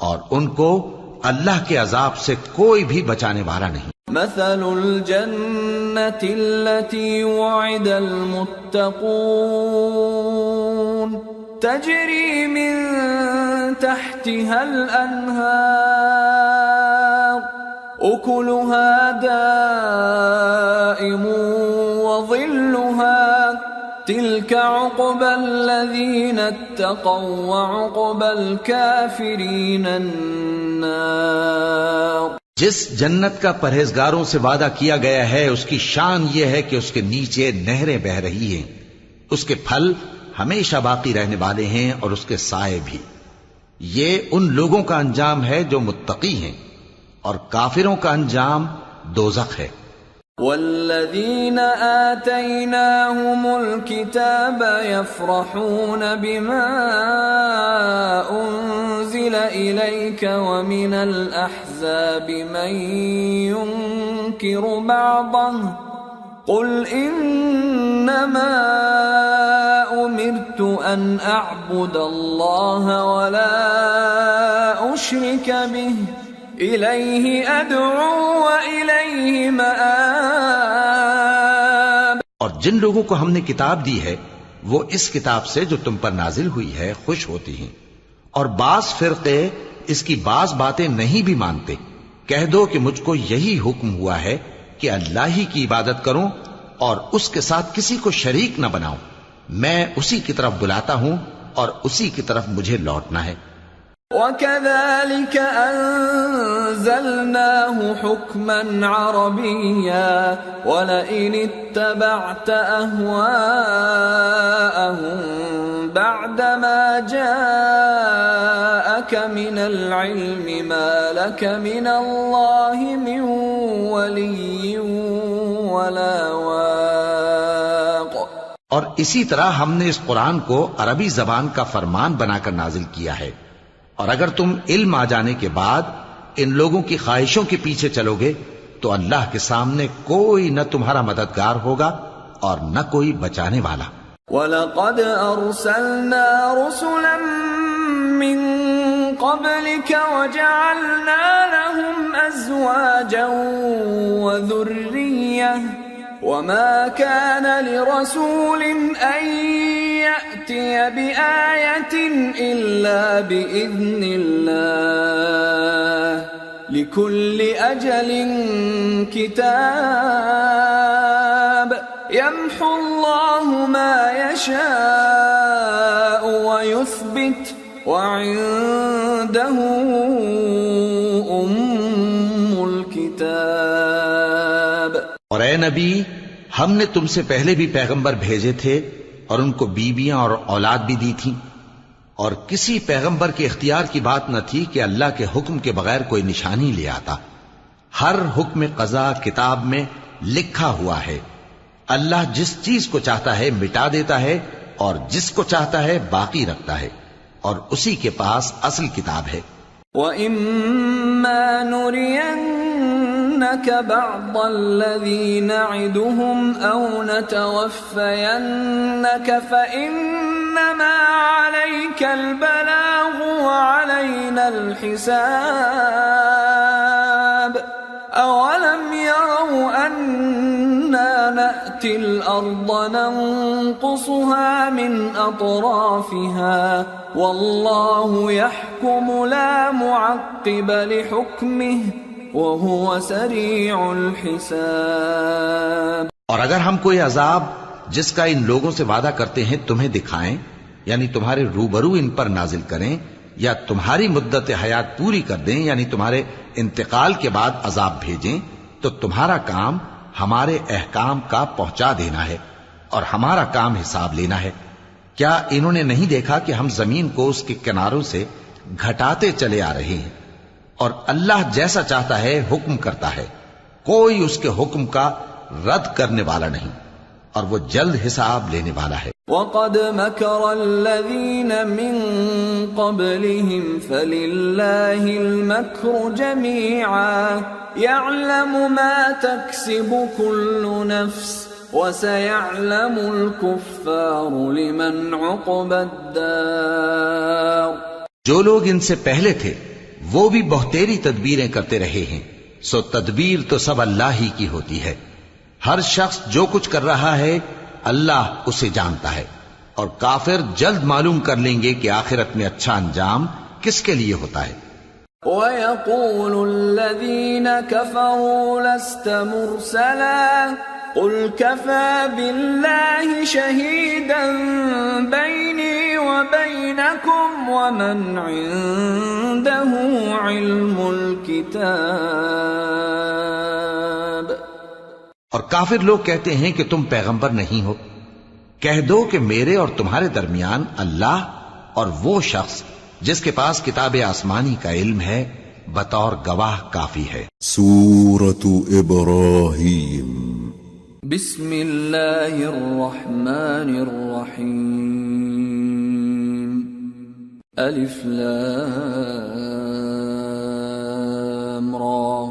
اور ان کو اللہ کے عذاب سے کوئی بھی بچانے والا نہیں۔ مثل الجنة التي وعد المتقون تجري من تحتها الأنهار أكلها دائم وظلها تلك عقبى الذين اتقوا وعقبى الكافرين النار۔ جس جنت کا پرہیزگاروں سے وعدہ کیا گیا ہے اس کی شان یہ ہے کہ اس کے نیچے نہریں بہ رہی ہیں، اس کے پھل ہمیشہ باقی رہنے والے ہیں اور اس کے سائے بھی۔ یہ ان لوگوں کا انجام ہے جو متقی ہیں، اور کافروں کا انجام دوزخ ہے۔ والذین آتیناہم الکتاب یفرحون بما انزل الیک ومن الاحزاب من ينکر بعضه قل انما امرت ان اعبد اللہ ولا اشرک به الیہ ادعو والیہ مآب۔ اور جن لوگوں کو ہم نے کتاب دی ہے وہ اس کتاب سے جو تم پر نازل ہوئی ہے خوش ہوتی ہیں، اور بعض فرقے اس کی بعض باتیں نہیں بھی مانتے۔ کہہ دو کہ مجھ کو یہی حکم ہوا ہے کہ اللہ ہی کی عبادت کروں اور اس کے ساتھ کسی کو شریک نہ بناؤں۔ میں اسی کی طرف بلاتا ہوں اور اسی کی طرف مجھے لوٹنا ہے۔ وَكَذَلِكَ أَنزَلْنَاهُ حُكْمًا عَرَبِيًّا وَلَئِنِ اتَّبَعْتَ أَهْوَاءَهُمْ بَعْدَمَا جَاءَكَ مِنَ الْعِلْمِ مَا لَكَ مِنَ اللَّهِ مِنْ وَلِيٍّ وَلَا وَاقٍ۔ اور اسی طرح ہم نے اس قرآن کو عربی زبان کا فرمان بنا کر نازل کیا ہے، اور اگر تم علم آ جانے کے بعد ان لوگوں کی خواہشوں کے پیچھے چلو گے تو اللہ کے سامنے کوئی نہ تمہارا مددگار ہوگا اور نہ کوئی بچانے والا۔ وَلَقَدْ أَرْسَلْنَا رُسُلًا مِّن قَبْلِكَ وَجَعَلْنَا لَهُمْ أَزْوَاجًا وَذُرِّيَّةً وَمَا كَانَ لِرَسُولٍ أَن يَأْتِيَ بِآيَةٍ إِلَّا بِإِذْنِ اللَّهِ لِكُلِّ أَجَلٍ كِتَابٌ يَمْحُو اللَّهُ مَا يَشَاءُ وَيُثْبِتُ وَعِندَهُ أُمُّ الْكِتَابِ۔ اور اے نبی، ہم نے تم سے پہلے بھی پیغمبر بھیجے تھے اور ان کو بیویاں اور اولاد بھی دی تھی، اور کسی پیغمبر کے اختیار کی بات نہ تھی کہ اللہ کے حکم کے بغیر کوئی نشانی لے آتا۔ ہر حکم قضا کتاب میں لکھا ہوا ہے۔ اللہ جس چیز کو چاہتا ہے مٹا دیتا ہے اور جس کو چاہتا ہے باقی رکھتا ہے، اور اسی کے پاس اصل کتاب ہے۔ وَإِمَّا نُرِيَنَّكَ بَعْضَ الَّذِي نَعِدُهُمْ أَوْ نَتَوَفَّيَنَّكَ فَإِنَّمَا عَلَيْكَ الْبَلَاغُ وَعَلَيْنَا الْحِسَابُ أَوَلَمْ يَرَوْا أَنَّا نَأْتِي الْأَرْضَ نَنقُصُهَا مِنْ أَطْرَافِهَا وَاللَّهُ يَحْكُمُ لَا مُعَقِّبَ لِحُكْمِهِ وَهُوَ سَرِيعُ الْحِسَابِ۔ اور اگر ہم کوئی عذاب جس کا ان لوگوں سے وعدہ کرتے ہیں تمہیں دکھائیں، یعنی تمہارے روبرو ان پر نازل کریں، یا تمہاری مدت حیات پوری کر دیں، یعنی تمہارے انتقال کے بعد عذاب بھیجیں، تو تمہارا کام ہمارے احکام کا پہنچا دینا ہے اور ہمارا کام حساب لینا ہے۔ کیا انہوں نے نہیں دیکھا کہ ہم زمین کو اس کے کناروں سے گھٹاتے چلے آ رہے ہیں، اور اللہ جیسا چاہتا ہے حکم کرتا ہے، کوئی اس کے حکم کا رد کرنے والا نہیں، اور وہ جلد حساب لینے والا ہے۔ وَقَدْ مَكَرَ الَّذِينَ مِن قَبْلِهِمْ فَلِلَّهِ الْمَكْرُ جَمِيعًا يَعْلَمُ مَا تَكْسِبُ كُلُّ نَفْسٍ وَسَيَعْلَمُ الْكُفَّارُ لِمَنْ عُقْبَى الدَّارِ۔ جو لوگ ان سے پہلے تھے وہ بھی بہتیری تدبیریں کرتے رہے ہیں، سو تدبیر تو سب اللہ ہی کی ہوتی ہے۔ ہر شخص جو کچھ کر رہا ہے اللہ اسے جانتا ہے، اور کافر جلد معلوم کر لیں گے کہ آخرت میں اچھا انجام کس کے لیے ہوتا ہے۔ وَيَقُولُ الَّذِينَ كَفَرُوا لَسْتَ مُرْسَلًا قُلْ كَفَى بِاللَّهِ شَهِيدًا بَيْنِي وَبَيْنَكُمْ وَمَنْ عِندَهُ عِلْمُ الْكِتَابِ۔ اور کافر لوگ کہتے ہیں کہ تم پیغمبر نہیں ہو، کہہ دو کہ میرے اور تمہارے درمیان اللہ اور وہ شخص جس کے پاس کتاب آسمانی کا علم ہے بطور گواہ کافی ہے۔ سورة ابراہیم۔ بسم اللہ الرحمن الرحیم۔ الف لام را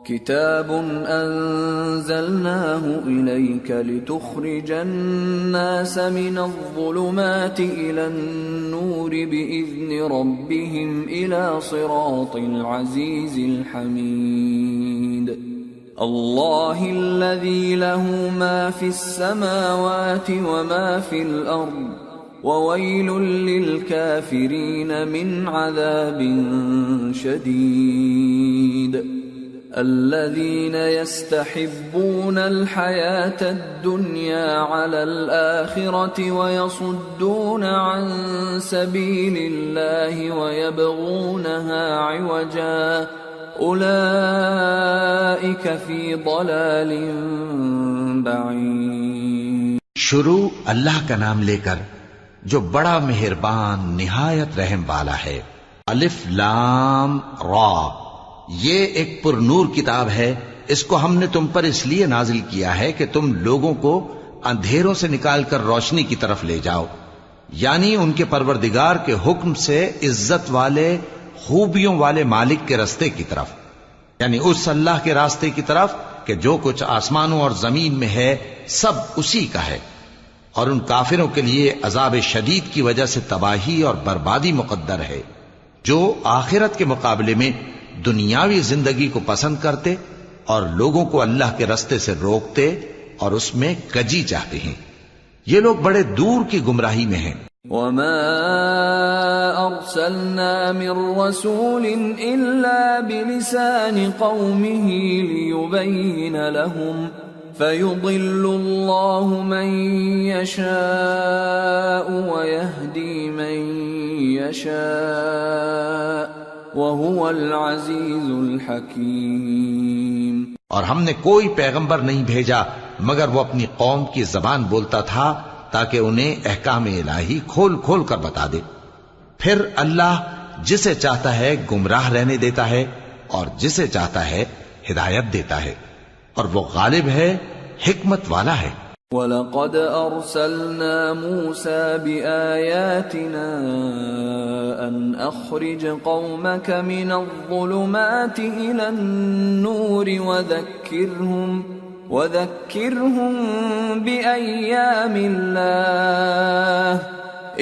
کتاب انزلناه الیک لتخرج الناس من الظلمات الى النور باذن ربهم الى صراط العزیز الحمید۔ اللہ الذی له ما فی السماوات وما فی الارض وویل للکافرین من عذاب شدید۔ الذين يستحبون الحياة الدنيا على الآخرة ويصدون عن سبيل الله ويبغونها عوجا أولئك في ضلال بعيد۔ شروع اللہ کا نام لے کر جو بڑا مہربان نہایت رحم والا ہے۔ الف لام را، یہ ایک پر نور کتاب ہے، اس کو ہم نے تم پر اس لیے نازل کیا ہے کہ تم لوگوں کو اندھیروں سے نکال کر روشنی کی طرف لے جاؤ، یعنی ان کے پروردگار کے حکم سے عزت والے خوبیوں والے مالک کے راستے کی طرف، یعنی اس اللہ کے راستے کی طرف کہ جو کچھ آسمانوں اور زمین میں ہے سب اسی کا ہے، اور ان کافروں کے لیے عذاب شدید کی وجہ سے تباہی اور بربادی مقدر ہے، جو آخرت کے مقابلے میں دنیاوی زندگی کو پسند کرتے اور لوگوں کو اللہ کے راستے سے روکتے اور اس میں کجی چاہتے ہیں، یہ لوگ بڑے دور کی گمراہی میں ہیں۔ وما ارسلنا من رسول الا بلسان قومه ليبين لهم فيضل الله من يشاء ويهدي من يشاء وَهُوَ الْعَزِيزُ الْحَكِيمُ۔ اور ہم نے کوئی پیغمبر نہیں بھیجا مگر وہ اپنی قوم کی زبان بولتا تھا تاکہ انہیں احکام الہی کھول کھول کر بتا دے، پھر اللہ جسے چاہتا ہے گمراہ رہنے دیتا ہے اور جسے چاہتا ہے ہدایت دیتا ہے، اور وہ غالب ہے، حکمت والا ہے۔ وَلَقَدْ أَرْسَلْنَا مُوسَى بِآيَاتِنَا أَنْ أَخْرِجْ قَوْمَكَ مِنَ الظُّلُمَاتِ إِلَى النُّورِ وَذَكِّرْهُمْ بِأَيَّامِ اللَّهِ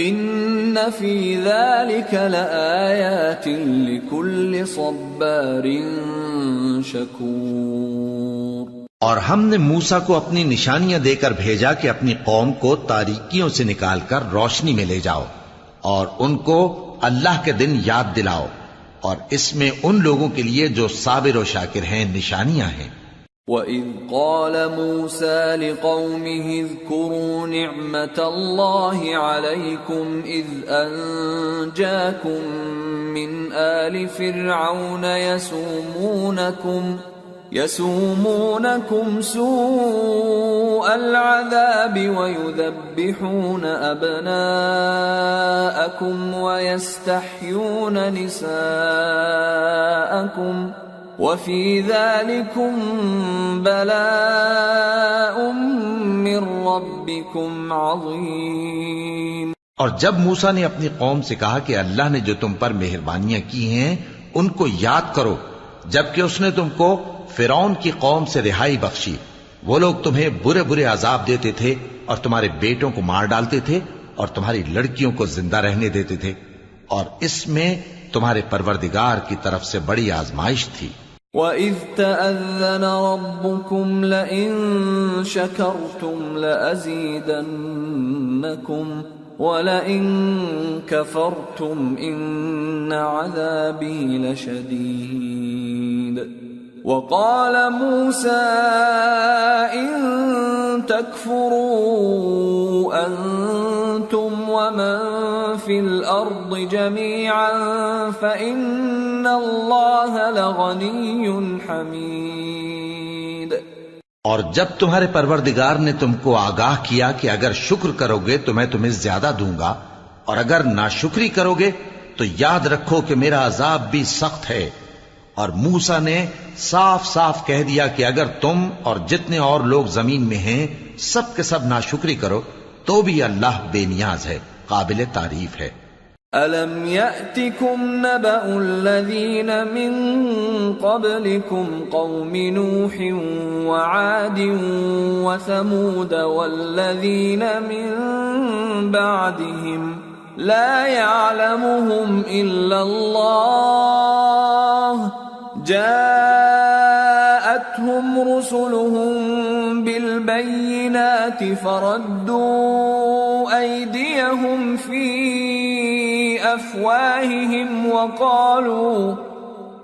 إِنَّ فِي ذَلِكَ لَآيَاتٍ لِكُلِّ صَبَّارٍ شَكُورٍ۔ اور ہم نے موسیٰ کو اپنی نشانیاں دے کر بھیجا کہ اپنی قوم کو تاریکیوں سے نکال کر روشنی میں لے جاؤ اور ان کو اللہ کے دن یاد دلاؤ، اور اس میں ان لوگوں کے لیے جو صابر و شاکر ہیں نشانیاں ہیں۔ وَإِذْ قَالَ مُوسَى لِقَوْمِهِ اذْكُرُوا نِعْمَةَ اللَّهِ عَلَيْكُمْ إِذْ أَنْجَاكُمْ مِنْ آلِ فِرْعَوْنَ يَسُومُونَكُمْ سُوءَ الْعَذَابِ وَيُذَبِّحُونَ أَبْنَاءَكُمْ وَيَسْتَحْيُونَ نِسَاءَكُمْ وَفِي ذَلِكُمْ بَلَاءٌ مِّن رَّبِّكُمْ عَظِيمٌ۔ اور جب موسیٰ نے اپنی قوم سے کہا کہ اللہ نے جو تم پر مہربانیاں کی ہیں ان کو یاد کرو، جبکہ اس نے تم کو فرعون کی قوم سے رہائی بخشی، وہ لوگ تمہیں برے برے عذاب دیتے تھے اور تمہارے بیٹوں کو مار ڈالتے تھے اور تمہاری لڑکیوں کو زندہ رہنے دیتے تھے، اور اس میں تمہارے پروردگار کی طرف سے بڑی آزمائش تھی۔ وَإِذْ تَأَذَّنَ رَبُّكُمْ لَئِن شَكَرْتُمْ لَأَزِيدَنَّكُمْ وَلَئِن كَفَرْتُمْ إِنَّ عَذَابِي لَشَدِيدٌ۔ وَقَالَ مُوسَى إِن تَكْفُرُوا أَنتُمْ وَمَن فِي الْأَرْضِ جَمِيعًا فَإِنَّ اللَّهَ لَغَنِيٌّ حَمِيدٌ۔ اور جب تمہارے پروردگار نے تم کو آگاہ کیا کہ اگر شکر کرو گے تو میں تمہیں زیادہ دوں گا، اور اگر ناشکری کرو گے تو یاد رکھو کہ میرا عذاب بھی سخت ہے۔ اور موسیٰ نے صاف صاف کہہ دیا کہ اگر تم اور جتنے اور لوگ زمین میں ہیں سب کے سب ناشکری کرو تو بھی اللہ بے نیاز ہے، قابل تعریف ہے۔ أَلَمْ يَأْتِكُمْ نَبَأُ الَّذِينَ مِنْ قَبْلِكُمْ قَوْمِ نُوحٍ وَعَادٍ وَثَمُودَ وَالَّذِينَ مِنْ بَعْدِهِمْ لَا يَعْلَمُهُمْ إِلَّا اللَّهُ جَاءَتْهُمْ رُسُلُهُم بِالْبَيِّنَاتِ فَرَدُّوا أَيْدِيَهُمْ فِي أَفْوَاهِهِمْ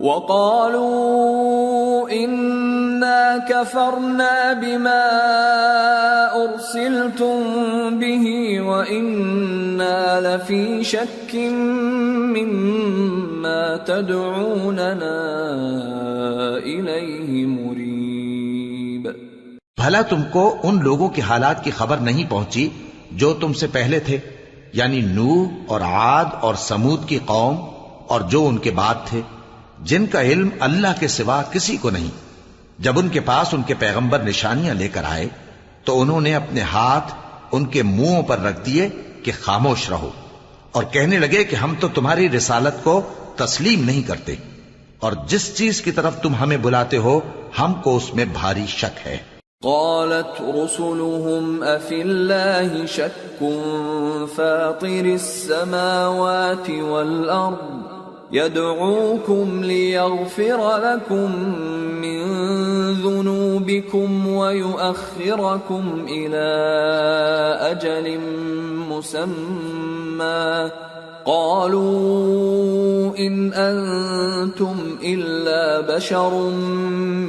وَقَالُوا إِنَّا كَفَرْنَا بِمَا أُرْسِلْتُمْ بِهِ وَإِنَّا لَفِي شَكٍّ مِّمَّا تَدْعُونَنَا إِلَيْهِ مُرِيبٍ۔ بھلا تم کو ان لوگوں کے حالات کی خبر نہیں پہنچی جو تم سے پہلے تھے، یعنی نوح اور عاد اور سمود کی قوم اور جو ان کے بعد تھے، جن کا علم اللہ کے سوا کسی کو نہیں۔ جب ان کے پاس ان کے پیغمبر نشانیاں لے کر آئے تو انہوں نے اپنے ہاتھ ان کے منہوں پر رکھ دیے کہ خاموش رہو، اور کہنے لگے کہ ہم تو تمہاری رسالت کو تسلیم نہیں کرتے، اور جس چیز کی طرف تم ہمیں بلاتے ہو ہم کو اس میں بھاری شک ہے۔ قالت رسلهم أفي الله شك فاطر السماوات والأرض يدعوكم ليغفر لكم من ذنوبكم ويؤخركم إلى أجل مسمى قالوا إن أنتم إلا بشر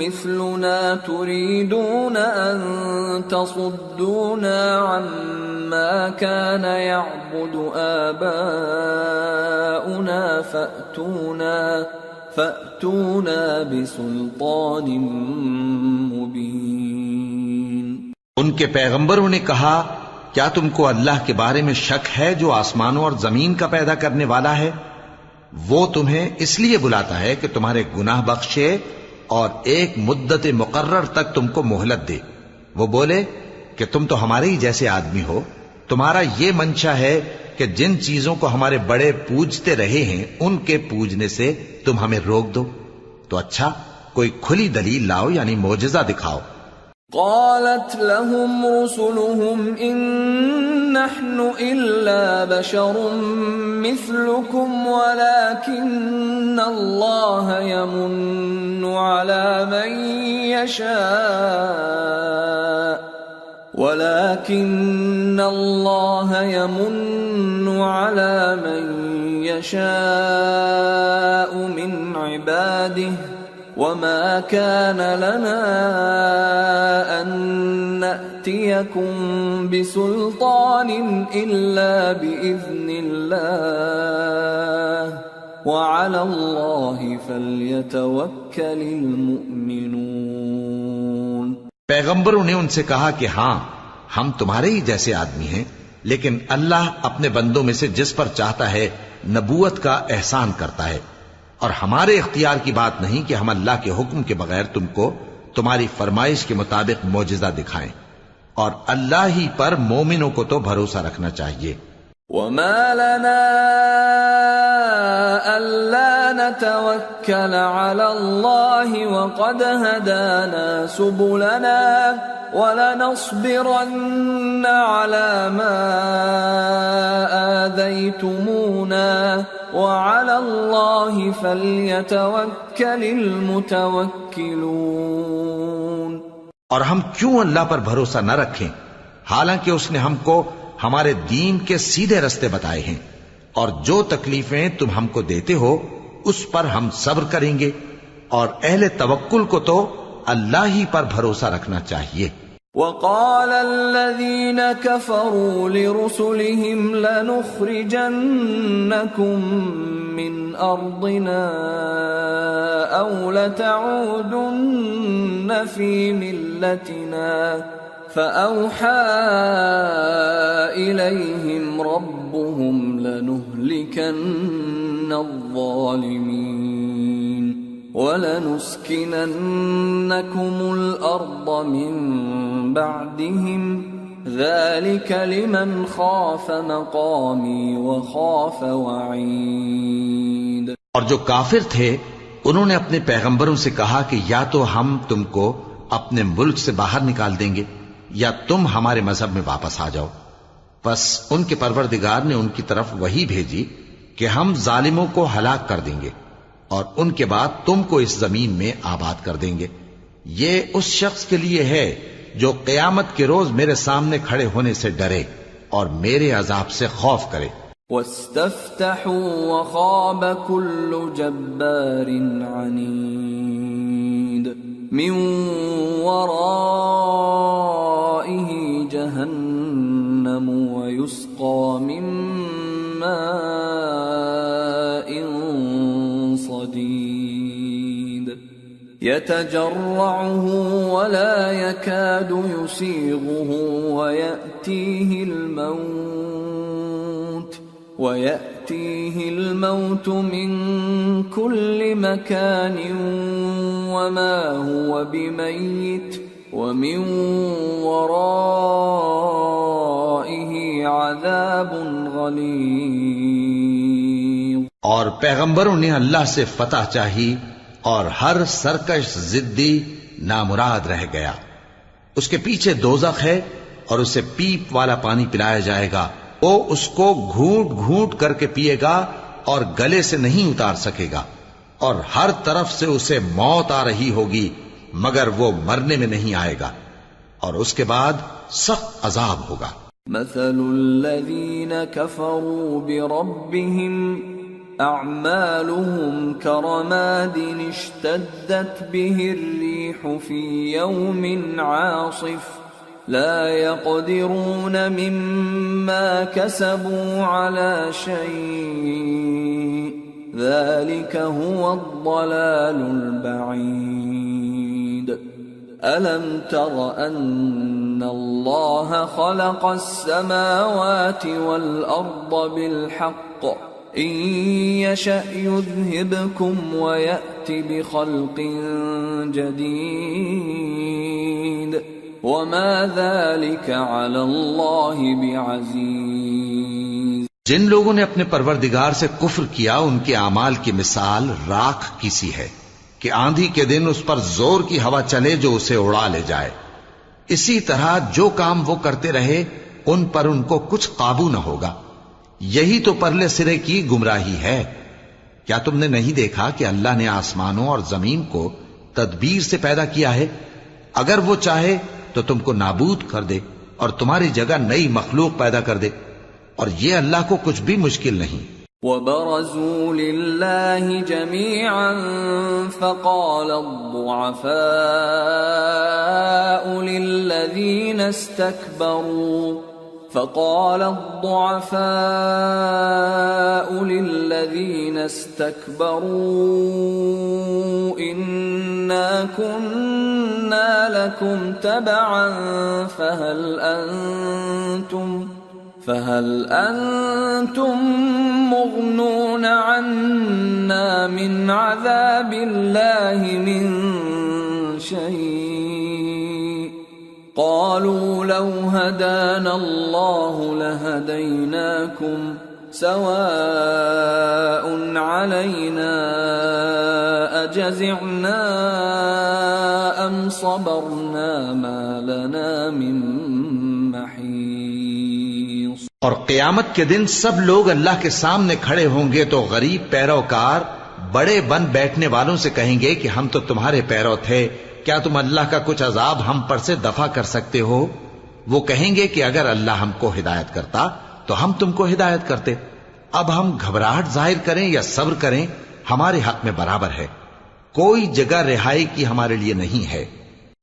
مثلنا تريدون أن تصدونا عما كان يعبد آباؤنا فأتونا بسلطان مبين۔ ان کے پیغمبروں نے کہا کیا تم کو اللہ کے بارے میں شک ہے جو آسمانوں اور زمین کا پیدا کرنے والا ہے؟ وہ تمہیں اس لیے بلاتا ہے کہ تمہارے گناہ بخشے اور ایک مدت مقرر تک تم کو مہلت دے۔ وہ بولے کہ تم تو ہمارے ہی جیسے آدمی ہو، تمہارا یہ منشا ہے کہ جن چیزوں کو ہمارے بڑے پوجتے رہے ہیں ان کے پوجنے سے تم ہمیں روک دو، تو اچھا کوئی کھلی دلیل لاؤ، یعنی معجزہ دکھاؤ۔ قالت لهم رسلهم إن نحن إلا بشر مثلكم ولكن الله يمن على من يشاء من عباده وما كان لنا أن نأتيكم بسلطان إلا بإذن الله وعلى الله فليتوكل المؤمنون۔ پیغمبروں نے ان سے کہا کہ ہاں ہم تمہارے ہی جیسے آدمی ہیں، لیکن اللہ اپنے بندوں میں سے جس پر چاہتا ہے نبوت کا احسان کرتا ہے، اور ہمارے اختیار کی بات نہیں کہ ہم اللہ کے حکم کے بغیر تم کو تمہاری فرمائش کے مطابق معجزہ دکھائیں، اور اللہ ہی پر مومنوں کو تو بھروسہ رکھنا چاہیے۔ وما لنا ألا نتوكل على الله وقد هدانا سبلنا ولنصبرن على ما آذيتمونا وعلى الله فليتوكل المتوكلون۔ اور ہم کیوں اللہ پر بھروسہ نہ رکھیں حالانکہ اس نے ہم کو ہمارے دین کے سیدھے رستے بتائے ہیں، اور جو تکلیفیں تم ہم کو دیتے ہو اس پر ہم صبر کریں گے، اور اہل توکل کو تو اللہ ہی پر بھروسہ رکھنا چاہیے۔ وقال الذين كفروا لرسلهم لنخرجنكم من أرضنا أو لتعودن في ملتنا فأوحى إليهم ربهم لنهلكن الظالمين وَلَنُسْكِنَنَّكُمُ الْأَرْضَ مِنْ بَعْدِهِمْ ذَلِكَ لِمَنْ خَافَ مَقَامِي وَخَافَ وَعِيدِ۔ اور جو کافر تھے انہوں نے اپنے پیغمبروں سے کہا کہ یا تو ہم تم کو اپنے ملک سے باہر نکال دیں گے یا تم ہمارے مذہب میں واپس آ جاؤ۔ بس ان کے پروردگار نے ان کی طرف وحی بھیجی کہ ہم ظالموں کو ہلاک کر دیں گے اور ان کے بعد تم کو اس زمین میں آباد کر دیں گے۔ یہ اس شخص کے لیے ہے جو قیامت کے روز میرے سامنے کھڑے ہونے سے ڈرے اور میرے عذاب سے خوف کرے۔ وَاسْتَفْتَحُوا وَخَابَ كُلُّ جَبَّارٍ عَنِيدٍ مِّن وَرَائِهِ جَهَنَّمُ وَيُسْقَى مِن مَّاءٍ صَدِيدٍ يَتَجَرَّعُهُ وَلَا يَكَادُ يُسِيغُهُ وَيَأْتِيهِ الْمَوْتُ مِنْ كُلِّ مَكَانٍ وَمَا هُوَ بِمَيِّتٍ وَمِنْ وَرَائِهِ عَذَابٌ غَلِيظٌ۔ اور پیغمبروں نے اللہ سے فتح چاہی اور ہر سرکش ضدی نامراد رہ گیا۔ اس کے پیچھے دوزخ ہے اور اسے پیپ والا پانی پلایا جائے گا، وہ اس کو گھونٹ گھونٹ کر کے پیے گا اور گلے سے نہیں اتار سکے گا، اور ہر طرف سے اسے موت آ رہی ہوگی مگر وہ مرنے میں نہیں آئے گا، اور اس کے بعد سخت عذاب ہوگا۔ مثل الذين كفروا بربهم أعمالهم كرماد اشتدت به الريح في يوم عاصف لا يقدرون مما كسبوا على شيء ذلك هو الضلال البعيد۔ ألم تر أن الله خلق السماوات والأرض بالحق إن يشأ يذهبكم ويأت بخلق جديد وما ذلك على الله بعزيز۔ جن لوگوں نے اپنے پروردگار سے کفر کیا ان کے اعمال کی مثال راکھ کی سی ہے کہ آندھی کے دن اس پر زور کی ہوا چلے جو اسے اڑا لے جائے۔ اسی طرح جو کام وہ کرتے رہے ان پر ان کو کچھ قابو نہ ہوگا۔ یہی تو پرلے سرے کی گمراہی ہے۔ کیا تم نے نہیں دیکھا کہ اللہ نے آسمانوں اور زمین کو تدبیر سے پیدا کیا ہے؟ اگر وہ چاہے تو تم کو نابود کر دے اور تمہاری جگہ نئی مخلوق پیدا کر دے، اور یہ اللہ کو کچھ بھی مشکل نہیں۔ وبرزوا لله جميعا فقال الضعفاء للذين استكبروا إنا كنا لكم تبعا فهل أنتم مغنون عنا من عذاب الله من شيء قالوا لو هدانا الله لهديناكم سواء علينا أجزعنا أم صبرنا ما لنا من محيص۔ اور قیامت کے دن سب لوگ اللہ کے سامنے کھڑے ہوں گے تو غریب پیروکار بڑے بن بیٹھنے والوں سے کہیں گے کہ ہم تو تمہارے پیرو تھے، کیا تم اللہ کا کچھ عذاب ہم پر سے دفع کر سکتے ہو؟ وہ کہیں گے کہ اگر اللہ ہم کو ہدایت کرتا تو ہم تم کو ہدایت کرتے۔ اب ہم گھبراہٹ ظاہر کریں یا صبر کریں ہمارے حق میں برابر ہے، کوئی جگہ رہائی کی ہمارے لیے نہیں ہے۔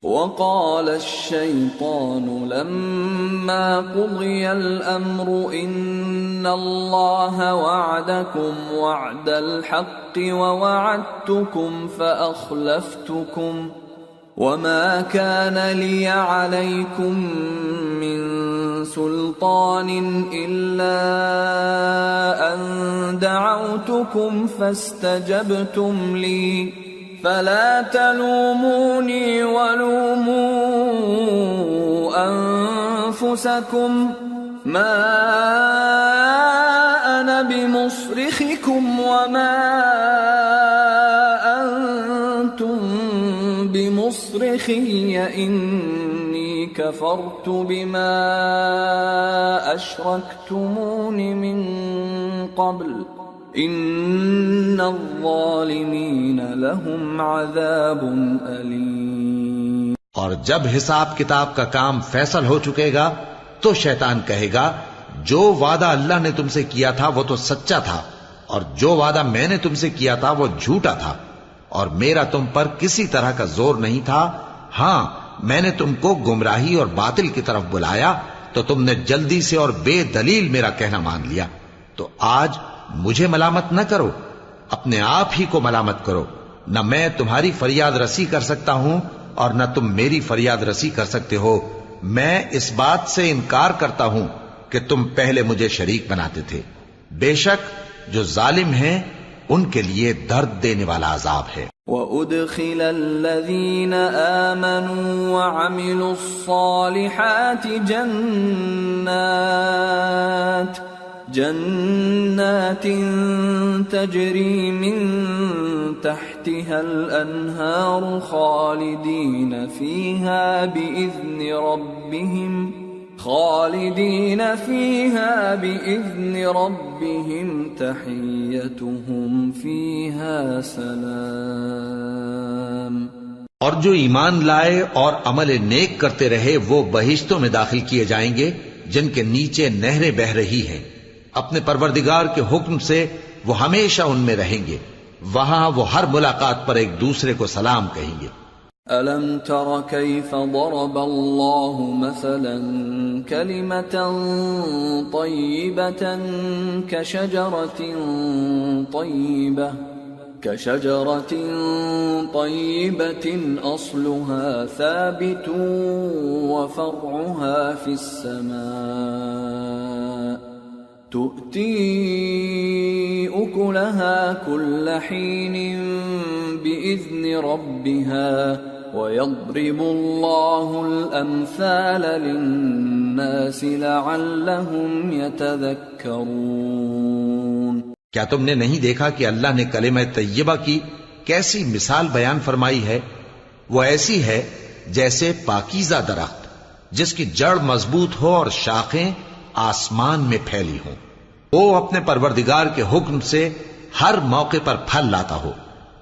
وقال الشيطان لما قضي الأمر إن الله وعدكم وعد الحق ووعدتكم فأخلفتكم وما كان لي عليكم من سلطان إلا أن دعوتكم فاستجبتم لي فلا تلوموني ولوموا أنفسكم ما أنا بمصرخكم وما أنتم بمصرخي إني كفرت بما أشركتمون من قبل ان الظالمین لهم عذاب علیم۔ اور جب حساب کتاب کا کام فیصل ہو چکے گا تو شیطان کہے گا جو وعدہ اللہ نے تم سے کیا تھا وہ تو سچا تھا اور جو وعدہ میں نے تم سے کیا تھا وہ جھوٹا تھا، اور میرا تم پر کسی طرح کا زور نہیں تھا، ہاں میں نے تم کو گمراہی اور باطل کی طرف بلایا تو تم نے جلدی سے اور بے دلیل میرا کہنا مان لیا، تو آج مجھے ملامت نہ کرو، اپنے آپ ہی کو ملامت کرو، نہ میں تمہاری فریاد رسی کر سکتا ہوں اور نہ تم میری فریاد رسی کر سکتے ہو۔ میں اس بات سے انکار کرتا ہوں کہ تم پہلے مجھے شریک بناتے تھے، بے شک جو ظالم ہیں ان کے لیے درد دینے والا عذاب ہے۔ وَأُدْخِلَ الَّذِينَ آمَنُوا وَعَمِلُوا الصَّالِحَاتِ جنات تجری من تحتها الانہار خالدین فیہا بإذن ربهم تحیتهم فیہا سلام۔ اور جو ایمان لائے اور عمل نیک کرتے رہے وہ بہشتوں میں داخل کیے جائیں گے جن کے نیچے نہریں بہہ رہی ہیں، اپنے پروردگار کے حکم سے وہ ہمیشہ ان میں رہیں گے، وہاں وہ ہر ملاقات پر ایک دوسرے کو سلام کہیں گے۔ أَلَمْ تَرَ كَيْفَ ضَرَبَ اللَّهُ مَثَلًا كَلِمَةً طَيِّبَةً كَشَجَرَةٍ طَيِّبَةٍ أَصْلُهَا ثَابِتٌ وَفَرْعُهَا فِي السَّمَاءِ تُؤْتِي أُكُلَهَا كُلَّ حِينٍ بِإِذْنِ رَبِّهَا وَيَضْرِبُ اللَّهُ الْأَمْثَالَ لِلنَّاسِ لَعَلَّهُمْ يَتَذَكَّرُونَ۔ کیا تم نے نہیں دیکھا کہ اللہ نے کلمہ طیبہ کی کیسی مثال بیان فرمائی ہے؟ وہ ایسی ہے جیسے پاکیزہ درخت جس کی جڑ مضبوط ہو اور شاخیں آسمان میں پھیلی ہوں، وہ اپنے پروردگار کے حکم سے ہر موقع پر پھل لاتا ہو،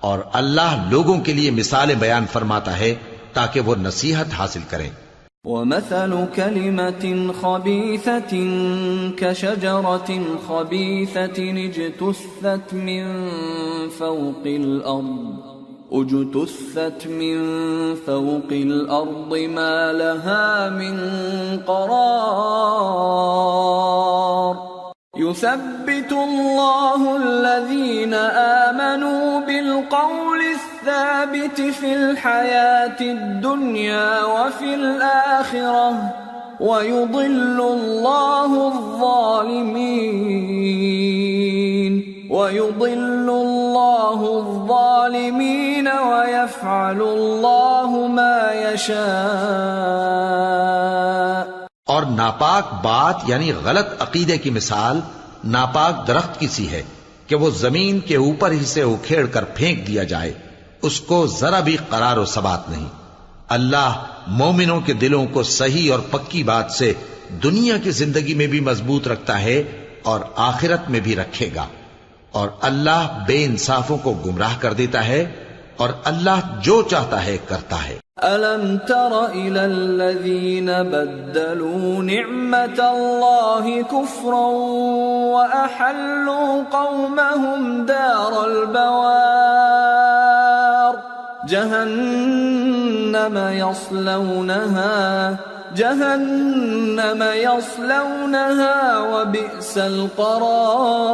اور اللہ لوگوں کے لیے مثالیں بیان فرماتا ہے تاکہ وہ نصیحت حاصل کریں۔ ومثل كلمة خبيثة كشجرة خبيثة اجتثت من فوق الأرض ما لها من قرار يثبت الله الذين آمنوا بالقول الثابت في الحياة الدنيا وفي الآخرة ويضل الله الظالمين ويفعل الله ما يشاء. اور ناپاک بات یعنی غلط عقیدے کی مثال ناپاک درخت کی سی ہے کہ وہ زمین کے اوپر ہی سے اکھیڑ کر پھینک دیا جائے، اس کو ذرا بھی قرار و ثبات نہیں. اللہ مومنوں کے دلوں کو صحیح اور پکی بات سے دنیا کی زندگی میں بھی مضبوط رکھتا ہے اور آخرت میں بھی رکھے گا. اور اللہ بے انصافوں کو گمراہ کر دیتا ہے اور اللہ جو چاہتا ہے کرتا ہے. أَلَمْ تَرَ إِلَى الَّذِينَ بَدَّلُوا نِعْمَةَ اللَّهِ كُفْرًا وَأَحَلُّوا قَوْمَهُمْ دَارَ الْبَوَارِ جهنم يصلونها وبئس القرار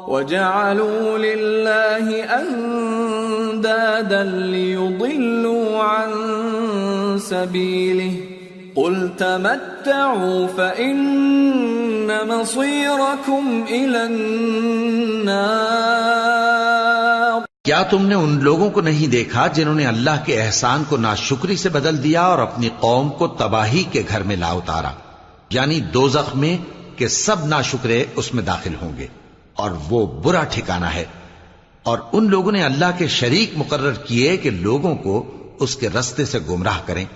وجعلوا لله أندادا ليضلوا عن سبيله قل تمتعوا فإن مصيركم إلى النار. کیا تم نے ان لوگوں کو نہیں دیکھا جنہوں نے اللہ کے احسان کو ناشکری سے بدل دیا اور اپنی قوم کو تباہی کے گھر میں لا اتارا، یعنی دوزخ میں کہ سب ناشکرے اس میں داخل ہوں گے اور وہ برا ٹھکانہ ہے. اور ان لوگوں نے اللہ کے شریک مقرر کیے کہ لوگوں کو اس کے رستے سے گمراہ کریں.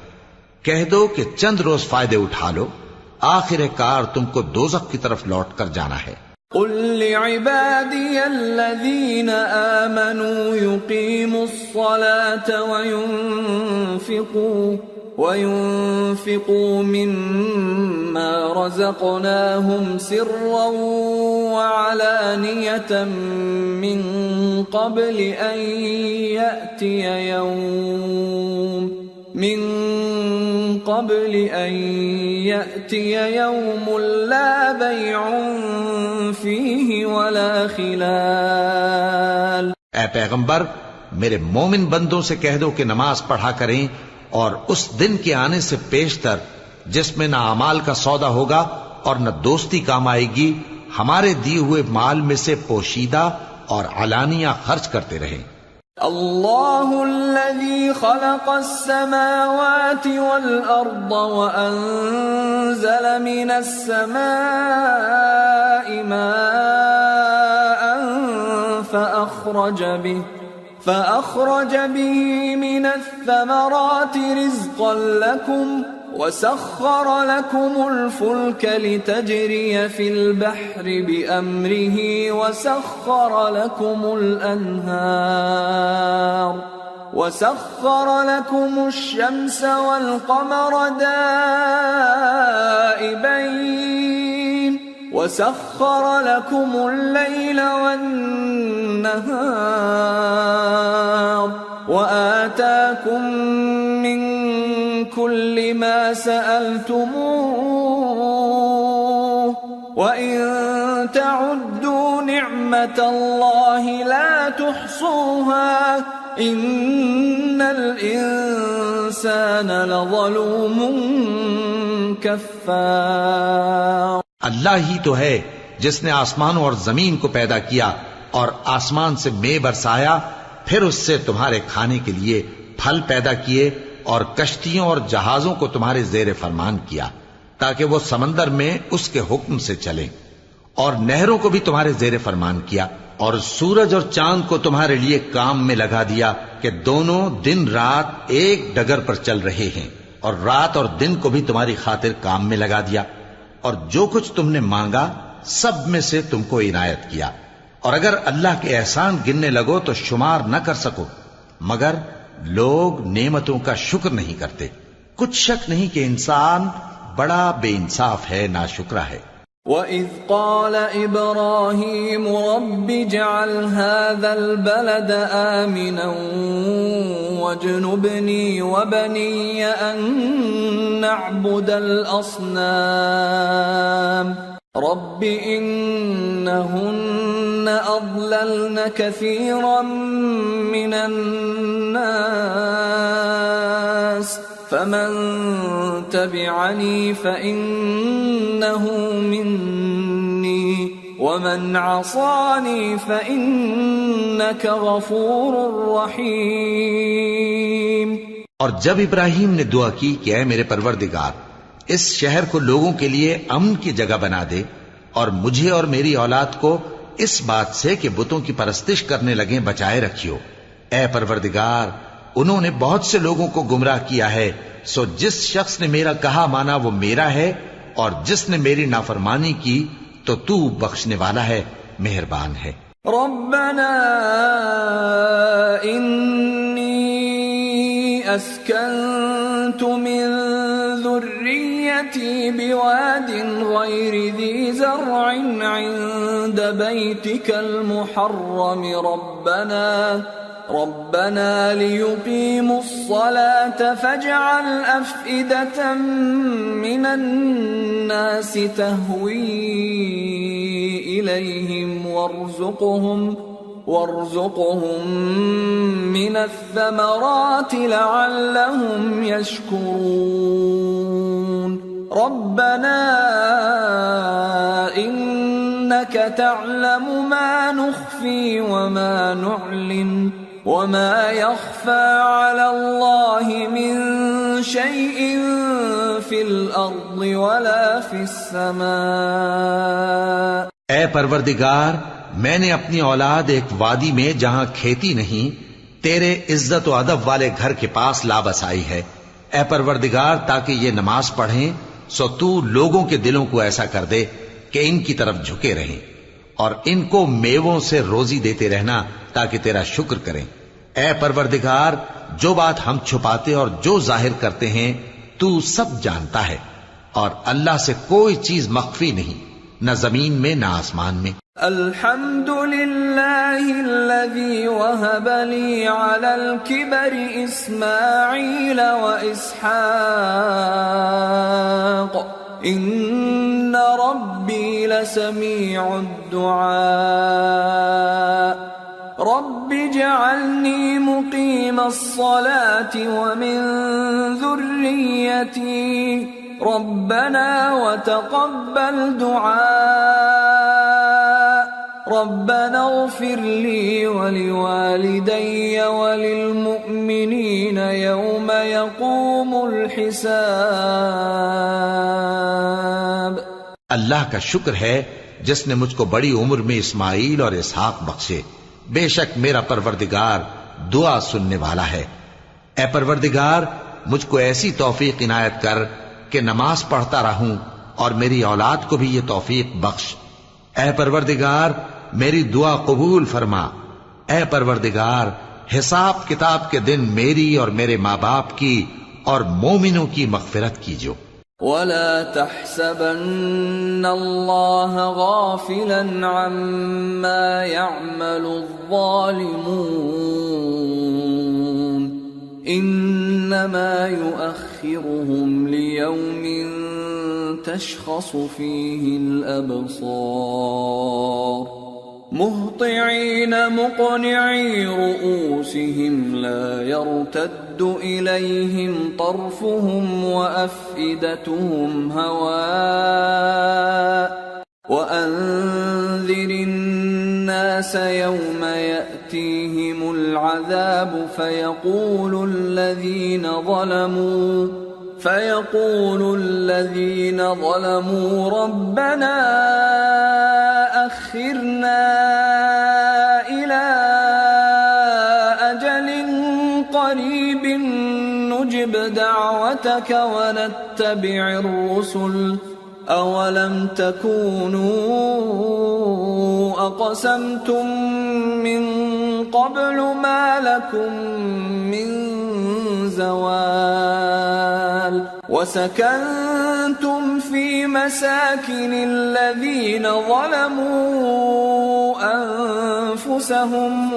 کہہ دو کہ چند روز فائدے اٹھا لو، آخر کار تم کو دوزخ کی طرف لوٹ کر جانا ہے. قل لعبادي الذين آمنوا يقيموا الصلاة وينفقوا مما رزقناهم سرا وعلانية من قبل أن يأتي يوم لا بيع فيه ولا خلال. اے پیغمبر میرے مومن بندوں سے کہہ دو کہ نماز پڑھا کریں اور اس دن کے آنے سے پیشتر جس میں نہ اعمال کا سودا ہوگا اور نہ دوستی کام آئے گی، ہمارے دیے ہوئے مال میں سے پوشیدہ اور علانیہ خرچ کرتے رہیں. اللہ الذي خلق السماوات والأرض وأنزل من السماء ماء فأخرج به من الثمرات رزقا لكم وسخر لكم الفلك لتجري في البحر بأمره وسخر لكم الشمس والقمر دائبين وسخر لكم الليل والنهار وآتاكم من كل ما سألتموه وإن تعدوا نعمة الله لا تحصوها إن الإنسان لظلوم كفار. اللہ ہی تو ہے جس نے آسمانوں اور زمین کو پیدا کیا اور آسمان سے مے برسایا، پھر اس سے تمہارے کھانے کے لیے پھل پیدا کیے اور کشتیوں اور جہازوں کو تمہارے زیر فرمان کیا تاکہ وہ سمندر میں اس کے حکم سے چلیں، اور نہروں کو بھی تمہارے زیر فرمان کیا، اور سورج اور چاند کو تمہارے لیے کام میں لگا دیا کہ دونوں دن رات ایک ڈگر پر چل رہے ہیں، اور رات اور دن کو بھی تمہاری خاطر کام میں لگا دیا، اور جو کچھ تم نے مانگا سب میں سے تم کو عنایت کیا. اور اگر اللہ کے احسان گننے لگو تو شمار نہ کر سکو، مگر لوگ نعمتوں کا شکر نہیں کرتے. کچھ شک نہیں کہ انسان بڑا بے انصاف ہے، ناشکرا ہے. وَإِذْ قَالَ إِبْرَاهِيمُ رَبِّ اجْعَلْ هَذَا الْبَلَدَ آمِنًا وَاجْنُبْنِي وَبَنِيَّ أَن نَّعْبُدَ الْأَصْنَامَ رَبِّ إِنَّهُنَّ أَضْلَلْنَ كَثِيرًا مِّنَ النَّاسِ فَمَن تَبِعَنِي فَإِنَّهُ مِنِّي وَمَنْ عَصَانِي فَإِنَّكَ غَفُورٌ رَّحِيمٌ. اور جب ابراہیم نے دعا کی کہ اے میرے پروردگار، اس شہر کو لوگوں کے لیے امن کی جگہ بنا دے اور مجھے اور میری اولاد کو اس بات سے کہ بتوں کی پرستش کرنے لگیں بچائے رکھیو. اے پروردگار، انہوں نے بہت سے لوگوں کو گمراہ کیا ہے، سو جس شخص نے میرا کہا مانا وہ میرا ہے، اور جس نے میری نافرمانی کی تو تو بخشنے والا ہے، مہربان ہے. ربنا انی اسکنت من ذریتی بواد غیر ذی زرع عند بیتک المحرم ربنا ليقيموا الصلاة فاجعل أفئدة من الناس تهوي إليهم وارزقهم من الثمرات لعلهم يشكرون. ربنا إنك تعلم ما نخفي وما نعلن وما يخفى على الله من شيء في الأرض ولا في السماء. اے پروردگار، میں نے اپنی اولاد ایک وادی میں جہاں کھیتی نہیں تیرے عزت و ادب والے گھر کے پاس لا بسائی ہے. اے پروردگار، تاکہ یہ نماز پڑھیں سو تو لوگوں کے دلوں کو ایسا کر دے کہ ان کی طرف جھکے رہیں، اور ان کو میووں سے روزی دیتے رہنا تاکہ تیرا شکر کریں. اے پروردگار، جو بات ہم چھپاتے اور جو ظاہر کرتے ہیں تو سب جانتا ہے، اور اللہ سے کوئی چیز مخفی نہیں، نہ زمین میں نہ آسمان میں. الحمد للہ الذی وہب لی علی الکبر اسماعیل و اسحاق ان ربی لسمیع الدعاء. رب اجعلنی مقیم الصلاة ومن ذریتی ربنا وتقبل دعاء. ربنا اغفر لي ولوالدي وللمؤمنين يوم يقوم الحساب. اللہ کا شکر ہے جس نے مجھ کو بڑی عمر میں اسماعیل اور اسحاق بخشے. بے شک میرا پروردگار دعا سننے والا ہے. اے پروردگار، مجھ کو ایسی توفیق عنایت کر کہ نماز پڑھتا رہوں، اور میری اولاد کو بھی یہ توفیق بخش. اے پروردگار، میری دعا قبول فرما. اے پروردگار، حساب کتاب کے دن میری اور میرے ماں باپ کی اور مومنوں کی مغفرت کیجو. ولا تحسبن الله غافلا عما يعمل الظالمون انما يؤخرهم ليوم تشخص فيه الابصار مهطعين مقنعي رؤوسهم لا يرتد إليهم طرفهم وأفئدتهم هواء وأنذر الناس يوم يأتيهم العذاب فيقول الذين ظلموا ربنا أخرنا إلى أجل قريب نجب دعوتك ونتبع الرسل أولم تكونوا أقسمتم من قبل ما لكم من زوال وسكنتم في مساكن الذين ظلموا أنفسهم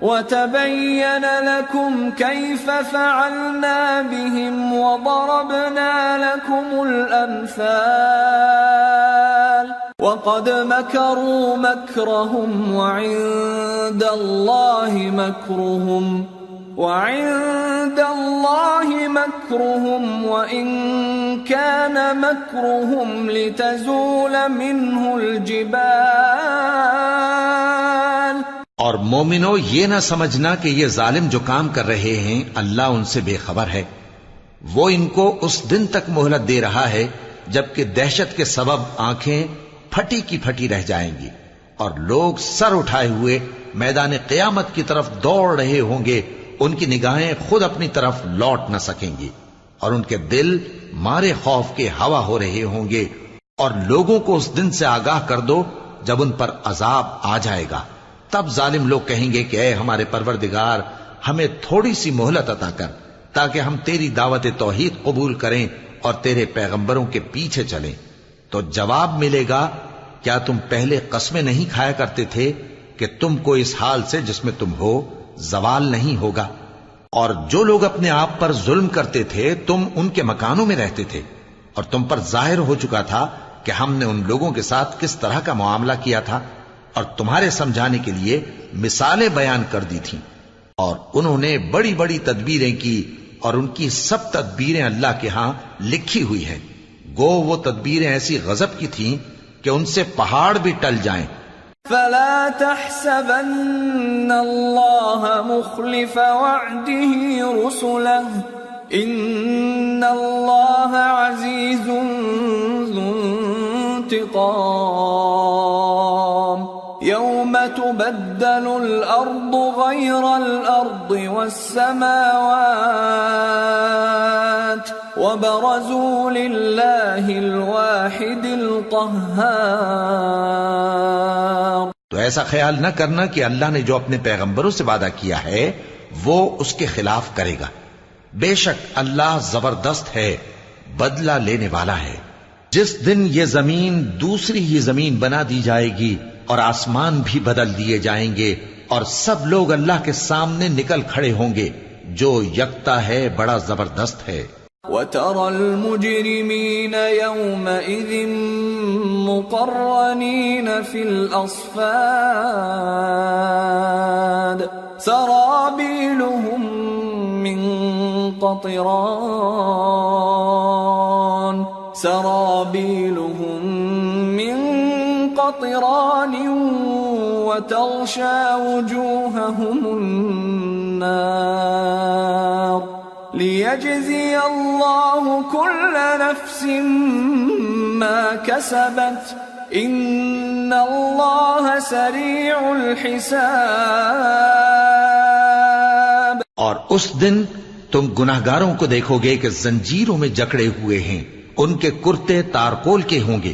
وتبين لكم كيف فعلنا بهم وضربنا لكم الأمثال وقد مكروا مكرهم وعند الله مكرهم وإن كان مكرهم لتزول منه الجبال. اور مومنو، یہ نہ سمجھنا کہ یہ ظالم جو کام کر رہے ہیں اللہ ان سے بے خبر ہے. وہ ان کو اس دن تک مہلت دے رہا ہے جبکہ دہشت کے سبب آنکھیں پھٹی کی پھٹی رہ جائیں گی اور لوگ سر اٹھائے ہوئے میدان قیامت کی طرف دوڑ رہے ہوں گے. ان کی نگاہیں خود اپنی طرف لوٹ نہ سکیں گی اور ان کے دل مارے خوف کے ہوا ہو رہے ہوں گے. اور لوگوں کو اس دن سے آگاہ کر دو جب ان پر عذاب آ جائے گا. تب ظالم لوگ کہیں گے کہ اے ہمارے پروردگار، ہمیں تھوڑی سی مہلت عطا کر تاکہ ہم تیری دعوت توحید قبول کریں اور تیرے پیغمبروں کے پیچھے چلیں. تو جواب ملے گا، کیا تم پہلے قسمیں نہیں کھایا کرتے تھے کہ تم کو اس حال سے جس میں تم ہو زوال نہیں ہوگا؟ اور جو لوگ اپنے آپ پر ظلم کرتے تھے تم ان کے مکانوں میں رہتے تھے اور تم پر ظاہر ہو چکا تھا کہ ہم نے ان لوگوں کے ساتھ کس طرح کا معاملہ کیا تھا اور تمہارے سمجھانے کے لیے مثالیں بیان کر دی تھیں. اور انہوں نے بڑی بڑی تدبیریں کی اور ان کی سب تدبیریں اللہ کے ہاں لکھی ہوئی ہیں. گو وہ تدبیریں ایسی غضب کی تھیں کہ ان سے پہاڑ بھی ٹل جائیں. فلا تحسبن الله مخلف وعده رسله ان الله عزيز ذو انتقام يوم تبدل الأرض غير الأرض والسماوات وبرزوا لله الواحد القهار. تو ایسا خیال نہ کرنا کہ اللہ نے جو اپنے پیغمبروں سے وعدہ کیا ہے وہ اس کے خلاف کرے گا. بے شک اللہ زبردست ہے، بدلہ لینے والا ہے. جس دن یہ زمین دوسری ہی زمین بنا دی جائے گی اور آسمان بھی بدل دیے جائیں گے اور سب لوگ اللہ کے سامنے نکل کھڑے ہوں گے جو یکتا ہے، بڑا زبردست ہے. وَتَرَى الْمُجْرِمِينَ يَوْمَئِذٍ مُقَرَّنِينَ فِي الْأَصْفَادِ سَرَابِيلُهُم مِّن قَطِرَانٍ وَتَغْشَى وُجُوهَهُمُ النَّارُ لِيَجْزِيَ اللَّهُ كُلَّ نَفْسٍ مَا كَسَبَتْ إِنَّ اللَّهَ سَرِيعُ الْحِسَابِ. اور اس دن تم گناہگاروں کو دیکھو گے کہ زنجیروں میں جکڑے ہوئے ہیں، ان کے کرتے تارکول کے ہوں گے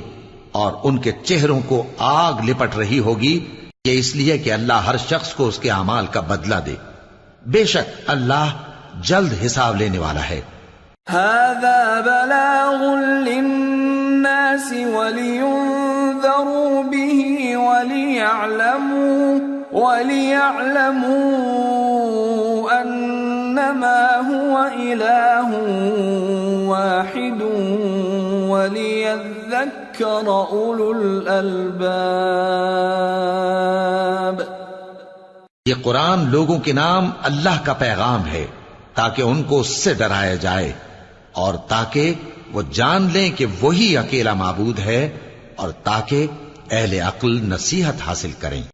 اور ان کے چہروں کو آگ لپٹ رہی ہوگی. یہ اس لیے کہ اللہ ہر شخص کو اس کے اعمال کا بدلہ دے. بے شک اللہ جلد حساب لینے والا ہے. هذا بلاغ للناس ولينذروا به وليعلموا أنما هو إله واحد وليذكر أولو الألباب. یہ قرآن لوگوں کے نام اللہ کا پیغام ہے تاکہ ان کو اس سے ڈرایا جائے اور تاکہ وہ جان لیں کہ وہی اکیلا معبود ہے اور تاکہ اہل عقل نصیحت حاصل کریں.